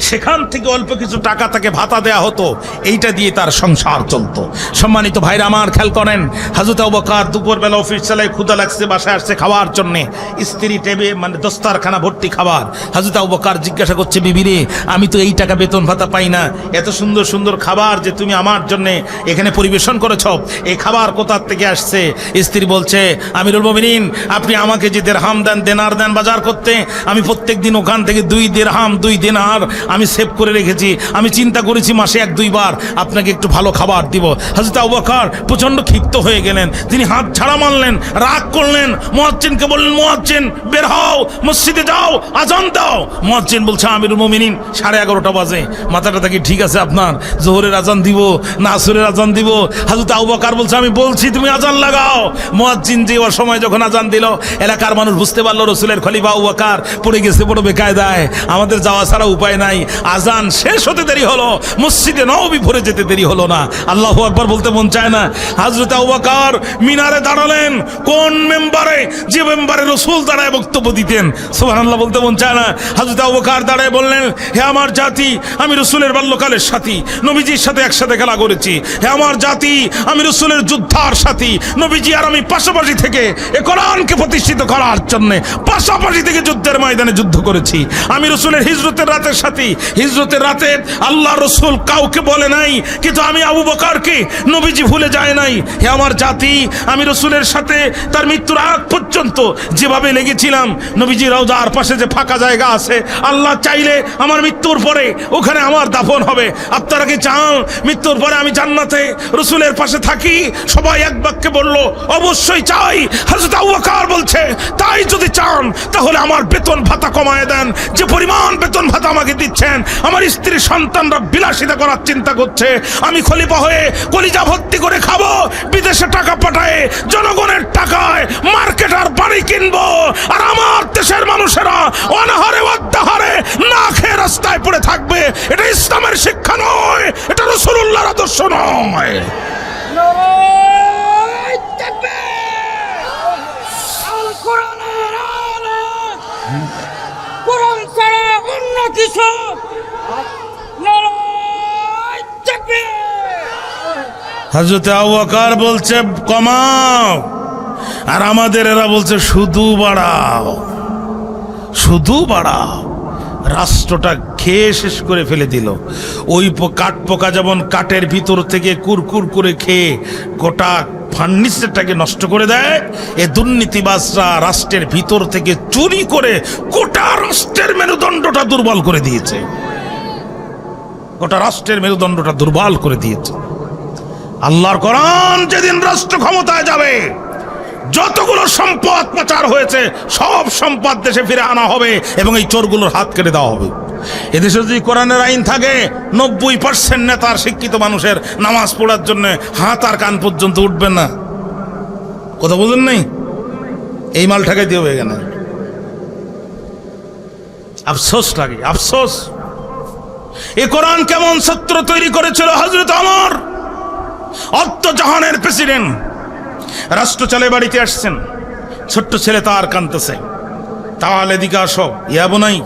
সেখান থেকে অল্প কিছু টাকা তাকে ভাতা দেয়া হতো, এইটা দিয়ে তার সংসার চলতো। সম্মানিত ভাইরা আমার, খেয়াল করেন, হযরত আবু বকর দুপুরবেলা অফিস চালায়, ক্ষুধা লাগছে, বাসায় আসছে খাওয়ার জন্যে, স্ত্রী টেবিল মানে দস্তারখানা ভর্তি খাবার। হযরত আবু বকর জিজ্ঞাসা করছে, বিবি রে, আমি তো এই টাকা বেতন ভাতা পাই না, এত সুন্দর সুন্দর খাবার যে তুমি আমার জন্যে এখানে পরিবেশন করেছ, এই খাবার কোথার থেকে আসছে? স্ত্রী বলছে, আমিরুল মুমিনিন, আপনি আমাকে যে দিরহাম দেন, দেনার দেন বাজার করতে, আমি প্রত্যেক দিন ওখান থেকে 2 দিরহাম 2 দিনার আমি সেভ করে রেখেছি। আমি চিন্তা করেছি মাসে 1-2 বার আপনাকে একটু ভালো খাবার দিব। হযরত আবু বকর প্রচন্ড ক্ষিপ্ত হয়ে গেলেন, তিনি হাত ঝাড়া মারলেন, রাগ করলেন, মুয়াজ্জিনকে বললেন, মুয়াজ্জিন বের হও, মসজিদে যাও, আজান দাও। মুয়াজ্জিন বলছে, আমিরুল মুমিনিন 11:30 বাজে, মাথাটা থাকি ঠিক আছে আপনার? জোহরের আজান দিব না আসরের আজান দিব? হযরত আবু বকর বলছে, আমি বলছি তুমি আজান লাগাও। মুয়াজ্জিন যে সময় যখন আজান দিল, এলাকার মানুষ বুঝতে পারলো রাসূলের খলিফা আবু বকর পড়ে গেছে বড় বেকায়দায়, আমাদের যাওয়া ছাড়া উপায় নাই। আজান শেষ হতে দেরি হলো, মসজিদে নববী ভরে যেতে দেরি হলো না। আল্লাহু আকবার বলতে মন চায় না? হযরত আবু বকর মিনারে দাঁড়ালেন, কোন মেম্বারে? যে মেম্বারে রাসূল দাঁড়ায় বক্তব্য দিতেন। সুবহানাল্লাহ বলতে মন চায় না? হযরত আবু বকর দাঁড়ায় বললেন, হে আমার জাতি, আমি রাসূলের বাল্যকালের সাথী, নবীজির সাথে একসাথে খেলা করেছি। হে আমার জাতি, আমি রাসূলের যোদ্ধার সাথী, নবীজি আর আমি পাশাপাশি থেকে এ কোরআনকে প্রতিষ্ঠিত করার জন্য পাশাপাশি থেকে যুদ্ধের ময়দানে যুদ্ধ করেছি। আমি রাসূলের হিজরতের রাতের সাথী, হিজরতের রাতে আল্লাহ রসুল কাউকে বলে নাই, কিন্তু আমি আবু বকরকে নবীজি ভুলে যায় নাই। হে আমার জাতি, আমি রসুলের সাথে তার মৃত্যুর আগ পর্যন্ত যেভাবে লেগেছিলাম, নবীজি রওজার পাশে যে ফাঁকা জায়গা আছে, আল্লাহ চাইলে আমার মৃত্যুর পরে ওখানে আমার দাফন হবে। আপনারা কি চান মৃত্যুর পরে আমি জান্নাতে রসুলের পাশে থাকি? সবাই এক বাক্যে বলল, অবশ্যই চাই। হযরত আবু বকর বলছে, তাই যদি চান তাহলে আমার বেতন ভাতা কমায় দেন। যে পরিমাণ বেতন ভাতা আমাকে দিচ্ছেন, আমার স্ত্রী সন্তানরা বিলাসিতা করার চিন্তা করছে, আমি খলিফা হয়ে কলিজা ভর্তি করে খাবো, বিদেশে টাকা পাঠায় জনগণের টাকায় মার্কেট আর বাড়ি কিনবো, আর আমার দেশের মানুষেরা অনাহারে অত্যাহারে না খেয়ে রাস্তায় পড়ে থাকবে। এটা ইসলামের শিক্ষা নয়, এটা রাসূলুল্লাহর আদর্শ নয়। নারায়ে তাকবীর! আল কোরআনের আলো, কোরআন ছাড়া অন্য কিছু। নারায়ে তাকবীর! হযরত আবু বকর বলছে কমাও, আর আমাদের এরা বলছে শুধু বাড়াও, শুধু বাড়াও। রাষ্ট্রটা খেয়ে শেষ করে ফেলে দিল। ওই কাঠ পোকা যেমন কাঠের ভিতর থেকে কুরকুর করে খেয়ে গোটা ফার্নিচারটাকে নষ্ট করে দেয়, এ দুর্নীতিবাজরা রাষ্ট্রের ভিতর থেকে চুরি করে গোটা রাষ্ট্রের মেরুদণ্ডটা দুর্বল করে দিয়েছে। গোটা রাষ্ট্রের মেরুদণ্ডটা দুর্বল করে দিয়েছে। আল্লাহর কোরআন যেদিন রাষ্ট্র ক্ষমতায় যাবে, যতগুলো সম্পদ পাচার হয়েছে সব সম্পদ দেশে ফিরে আনা হবে এবং এই চোরগুলোর হাত কেটে দেওয়া হবে। এদেশে যদি কোরআনের আইন থাকে, 90% নেতার শিক্ষিত মানুষের নামাজ পড়ার জন্য হাত আর কান পর্যন্ত উঠবেন না। কথা বলুন নাই? এই মাল ঠেকাইতে হবে এখানে। আফসোস লাগে, আফসোস। এই কোরআন কেমন ছাত্র তৈরি করেছিল হযরত ওমর, অর্থজাহানের প্রেসিডেন্ট, রাষ্ট্র চলে বাড়িতে আসছেন, ছোট্ট ছেলে তার কাঁদতেছে। তাহলে এদিকে আসো, ইয়া বোনাই,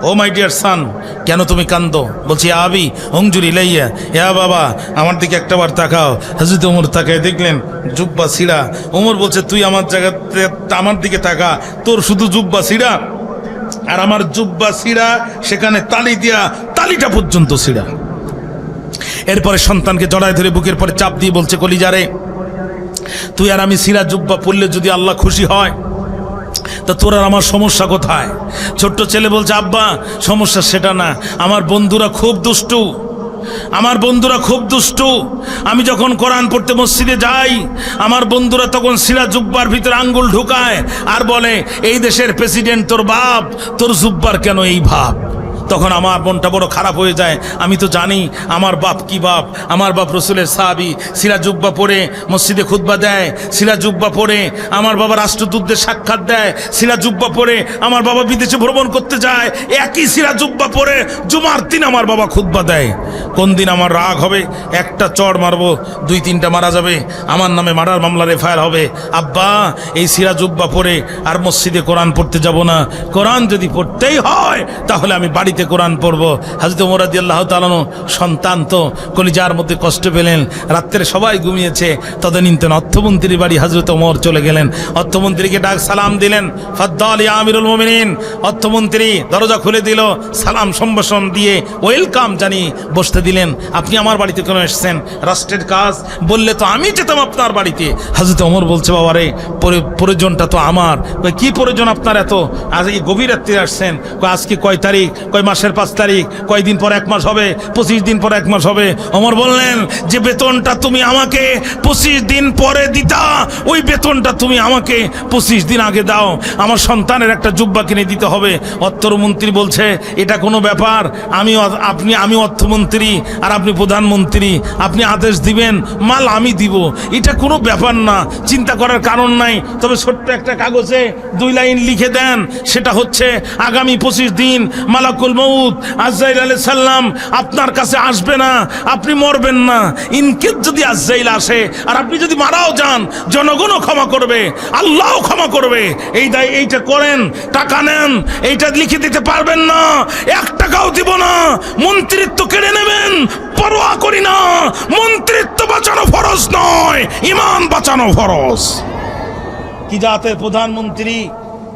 ও মাই ডিয়ার সান, কেন তুমি কান্দো? বলছি, আবি অঞ্জুরি লাইয়া, ইয়া বাবা আমার দিকে একটাবার তাকাও। হযরত ওমর তাকায়, দেখলেন জুব্বা ছিঁড়া। ওমর বলছে, তুই আমার জায়গাতে আমার দিকে তাকা, তোর শুধু জুব্বা ছিঁড়া আর আমার জুব্বা ছিঁড়া, সেখানে তালি দিয়া তালিটা পর্যন্ত ছিঁড়া। এরপরে সন্তানকে জড়ায় ধরে বুকের পরে চাপ দিয়ে বলছে, কলিজারে তুই আর আমি সিরা জুব্বা পড়লে যদি আল্লাহ খুশি হয় তা তোর আর আমার সমস্যা কোথায়? ছোট্ট ছেলে বলছে, আব্বা সমস্যা সেটা না, আমার বন্ধুরা খুব দুষ্টু, আমার বন্ধুরা খুব দুষ্টু। আমি যখন কোরআন পড়তে মসজিদে যাই, আমার বন্ধুরা তখন সিরা জুব্বার ভিতরে আঙ্গুল ঢুকায় আর বলে, এই দেশের প্রেসিডেন্ট তোর বাপ, তোর জুব্বার কেন এই ভাব? তখন আমার মনটা বড় খারাপ হয়ে যায়। আমি তো জানি আমার বাপ কি বাপ, আমার বাপ রসুলের সাহাবী, সিরা জুব্বা পড়ে মসজিদে খুতবা দেয়, সিরা জুব্বা পড়ে আমার বাবা রাষ্ট্রদূতদের সাক্ষাৎ দেয়, সিরা জুব্বা পড়ে আমার বাবা বিদেশে ভ্রমণ করতে যায়, একই সিরা জুব্বা পড়ে জুমার দিন আমার বাবা খুতবা দেয়। কোন দিন আমার রাগ হবে, একটা চড় মারবো, 2-3টা মারা যাবে, আমার নামে মার্ডার মামলার এফআইআর হবে। আব্বা এই সিরা জুব্বা পড়ে আর মসজিদে কোরআন পড়তে যাব না, কোরআন যদি পড়তেই হয় তাহলে আমি বাড়িতে কোরআন পড়বো। হযরত ওমর রাদিয়াল্লাহু তাআলা সন্তান তো কলিজার মধ্যে কষ্ট পেলেন, রাত্রে সবাই ঘুমিয়েছে, তদানীন্তন অর্থমন্ত্রীর বাড়ি হযরত ওমর চলে গেলেন, অর্থমন্ত্রীকে ডাক সালাম দিলেন, ফাদ্দাল ইয়া আমিরুল মুমিনিন। অর্থমন্ত্রী দরজা খুলে দিল, সালাম সম্ভাষণ দিয়ে ওয়েলকাম জানিয়ে বসতে দিলেন। আপনি আমার বাড়িতে কেন এসেছেন? রাষ্ট্রের কাজ বললে তো আমি যেতাম আপনার বাড়িতে। হযরত ওমর বলছে, বাবা রে প্রয়োজনটা তো আমার। কি প্রয়োজন আপনার এত? আজ এই গভীর রাত্রে আসছেন, আজকে কয় তারিখ? কয় মাসের 5 তারিখ? কয় দিন পর 1 মাস হবে? 25 দিন পর 1 মাস হবে। ওমর বললেন, যে বেতনটা তুমি আমাকে 25 দিন পরে দিতা, ওই বেতনটা তুমি আমাকে 25 দিন আগে দাও, আমার সন্তানের একটা জুব্বা কিনে দিতে হবে। অর্থমন্ত্রী বলছে, এটা কোনো ব্যাপার? আমি অর্থমন্ত্রী আর আপনি প্রধানমন্ত্রী, আপনি আদেশ দিবেন, মাল আমি দিব, এটা কোনো ব্যাপার না, চিন্তা করার কারণ নাই। তবে ছোট্ট একটা কাগজে 2 লাইন লিখে দেন, সেটা হচ্ছে আগামী 25 দিন মালাকুল মউত আজরাইল আলাইহিস সালাম আপনার কাছে আসবে না, আপনি মরবেন না। ইনকেস যদি আজরাইল আসে আর আপনি যদি মারাও যান, জনগণও ক্ষমা করবে, আল্লাহও ক্ষমা করবে। এইটা করেন, টাকা নেন, এইটা লিখে দিতে পারবেন না, 1 টাকাও দিব না, মন্ত্রিত্ব কেড়ে নেবেন, পরোয়া করি না। মন্ত্রিত্ব বাঁচানো ফরজ নয়, ঈমান বাঁচানো ফরজ। কি জাতের প্রধানমন্ত্রী,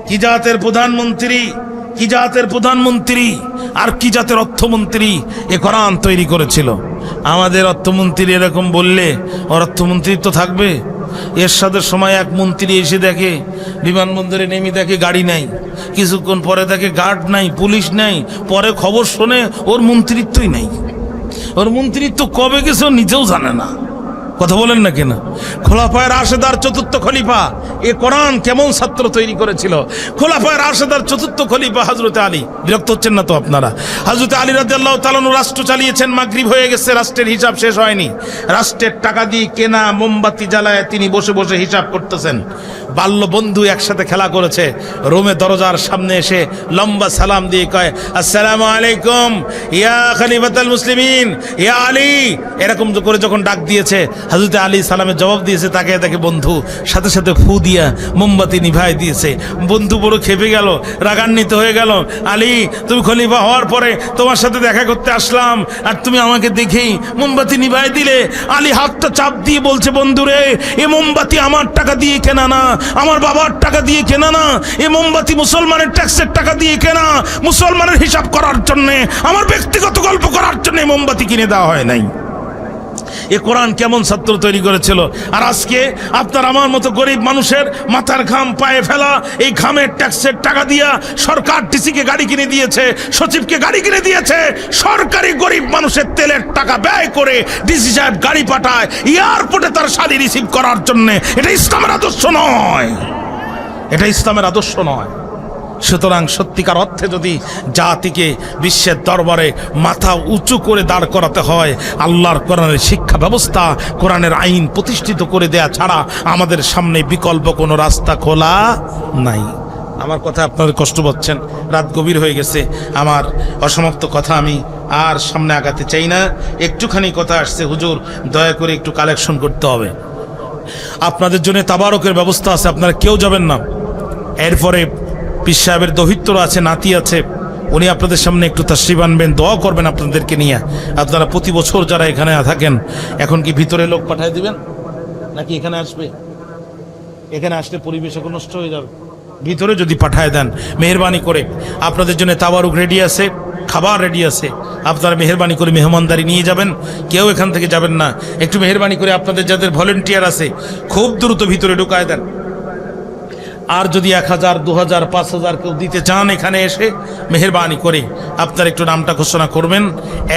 কি জাতের প্রধানমন্ত্রী, কি জাতের প্রধানমন্ত্রী আর কি জাতের অর্থমন্ত্রী এ কোরআন তৈরি করেছিল। আমাদের অর্থমন্ত্রী এরকম বললে ওর অর্থমন্ত্রিত্ব থাকবে? এরশাদের সময় এক মন্ত্রী এসে দেখে বিমানবন্দরে নেমে দেখে গাড়ি নাই, কিছুক্ষণ পরে দেখে গার্ড নাই, পুলিশ নাই, পরে খবর শোনে ওর মন্ত্রিত্বই নাই। ওর মন্ত্রিত্ব কবে গেছে ও নিজেও জানে না। কথা বলেন না কেন? খোলাফায়ে রাশেদার 4র্থ খলিফা এ কোরআন কেমন ছাত্র তৈরি করেছিল? খোলাফায়ে রাশেদার 4র্থ খলিফা হযরত আলী। বিরক্ত হচ্ছেন না তো আপনারা? হযরত আলী রাদিয়াল্লাহু তাআলা রাষ্ট্র চালিয়েছেন, মাগরিব হয়ে গেছে, রাষ্ট্রের হিসাব শেষ হয়নি। রাষ্ট্রের টাকা দিয়ে কেনা মোমবাতি জ্বালায় তিনি বসে বসে হিসাব করতেছেন। বাল্য বন্ধু একসাথে খেলা করেছে, রোমে দরজার সামনে এসে লম্বা সালাম দিয়ে কয়, আসসালামু আলাইকুম ইয়া খলিফাতুল মুসলিমিন ইয়া আলী। এরকম করে যখন ডাক দিয়েছে, হযরত আলী সালামের জবাব দিয়েছে, তাকে দেখে বন্ধু সাথে সাথে ফু দিয়া মোমবাতি নিভাই দিয়েছে। বন্ধু বড় খেপে গেল, রাগান্বিত হয়ে গেল। আলী, তুমি খলিফা হওয়ার পরে তোমার সাথে দেখা করতে আসলাম আর তুমি আমাকে দেখেই মোমবাতি নিভাই দিলে। আলী হাতটা চাপ দিয়ে বলছে, বন্ধুরে এ মোমবাতি আমার টাকা দিয়ে কেনা না, আমার বাবার টাকা দিয়ে কেনা না, এ মোমবাতি মুসলমানের ট্যাক্সের টাকা দিয়ে কেনা, মুসলমানের হিসাব করার জন্য, আমার ব্যক্তিগত গল্প করার জন্য মোমবাতি কিনে দেওয়া হয় নাই। এ কোরআন কেমন ছাত্র তৈরি করেছিল। আর আজকে আপনার আমার মতো গরিব মানুষের মাথার ঘাম পায়ে ফেলা, এই ঘামের ট্যাক্সের টাকা দিয়া সরকার ডিসিকে গাড়ি কিনে দিয়েছে, সচিবকে গাড়ি কিনে দিয়েছে, সরকারি গরিব মানুষের তেলের টাকা ব্যয় করে ডিসি সাহেব গাড়ি পাঠায় এয়ারপোর্টে তার শাড়ি রিসিভ করার জন্য। এটা ইসলামের আদর্শ নয়, এটা ইসলামের আদর্শ নয়। সুতরাং সত্যিকার অর্থে যদি জাতিকে বিশ্বের দরবারে মাথা উঁচু করে দাঁড় করাতে হয়, আল্লাহর কোরআনের শিক্ষা ব্যবস্থা, কোরআনের আইন প্রতিষ্ঠিত করে দেয়া ছাড়া আমাদের সামনে বিকল্প কোনো রাস্তা খোলা নাই। আমার কথা আপনাদের কষ্ট পাচ্ছেন, রাত গভীর হয়ে গেছে, আমার অসমাপ্ত কথা আমি আর সামনে আগাতে চাই না। একটুখানি কথা আসছে, হুজুর দয়া করে একটু কালেকশন করতে হবে। আপনাদের জন্য তাবারকের ব্যবস্থা আছে, আপনারা কেউ যাবেন না। এরপরে পীর সাহেবের দৌহিত্র আছে, নাতি আছে, উনি আপনাদের সামনে একটু তাশরিফ আনবেন, দোয়া করবেন আপনাদেরকে নিয়ে। আপনারা প্রতি বছর যারা এখানে থাকেন, এখন কি ভিতরে লোক পাঠিয়ে দিবেন নাকি এখানে আসবে? এখানে আসলে পরিবেশ এখন নষ্ট হয়ে যাবে, ভিতরে যদি পাঠায় দেন মেহেরবানি করে। আপনাদের জন্য তাবারুক রেডি আছে, খাবার রেডি আছে, আপনারা মেহেরবানি করে মেহমানদারি নিয়ে যাবেন, কেউ এখান থেকে যাবেন না। একটু মেহেরবানি করে আপনাদের যাদের ভলেন্টিয়ার আছে খুব দ্রুত ভিতরে ঢুকায় দেন। আর যদি 1000, 2000, 5000 কেউ দিতে চান এখানে এসে মেহেরবানি করে আপনার একটু নামটা ঘোষণা করবেন।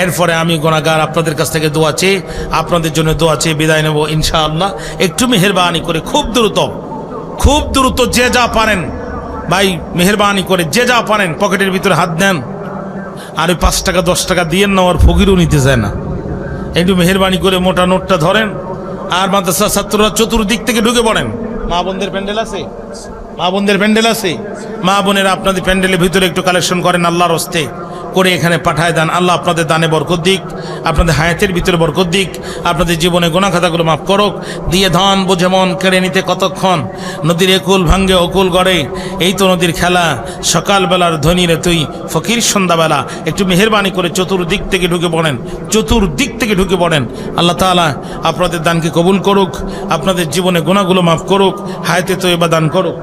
এরপরে আমি গুনাহগার আপনাদের কাছ থেকে দোয়া চেয়ে আপনাদের জন্য দোয়া চেয়ে বিদায় নেব ইনশাআল্লাহ। একটু মেহেরবানি করে খুব দ্রুত যে যা পারেন ভাই, মেহেরবানি করে যে যা পারেন পকেটের ভিতরে হাত দেন। আর ওই 5 টাকা 10 টাকা দিয়েন না, ওর ফকিরও নিতে চায় না। একটু মেহেরবানি করে মোটা নোটটা ধরেন। আর মাদ্রাসা ছাত্ররা চতুর্দিক থেকে ঢুকে পড়েন। মা বোনদের প্যান্ডেল আছে, মা বোনেরা আপনাদের প্যান্ডেলের ভিতরে একটু কালেকশন করেন, আল্লাহর হস্তে করে এখানে পাঠায় দেন। আল্লাহ আপনাদের দানে বরকত দিক, আপনাদের হায়াতের ভিতরে বরকত দিক, আপনাদের জীবনে গুনাহ খাতাগুলো মাফ করুক। দিয়ে ধন বোঝে মন কেড়ে নিতে কতক্ষণ, নদীর একুল ভাঙ্গে অকুল গড়ে, এই তো নদীর খেলা। সকালবেলার ধনী রে তুই ফকির সন্ধ্যাবেলা। একটু মেহেরবানি করে চতুর্দিক থেকে ঢুকে পড়েন। আল্লাহ তাআলা আপনাদের দানকে কবুল করুক, আপনাদের জীবনে গুনাহগুলো মাফ করুক, হায়াতে তয়্যিবা দান করুক।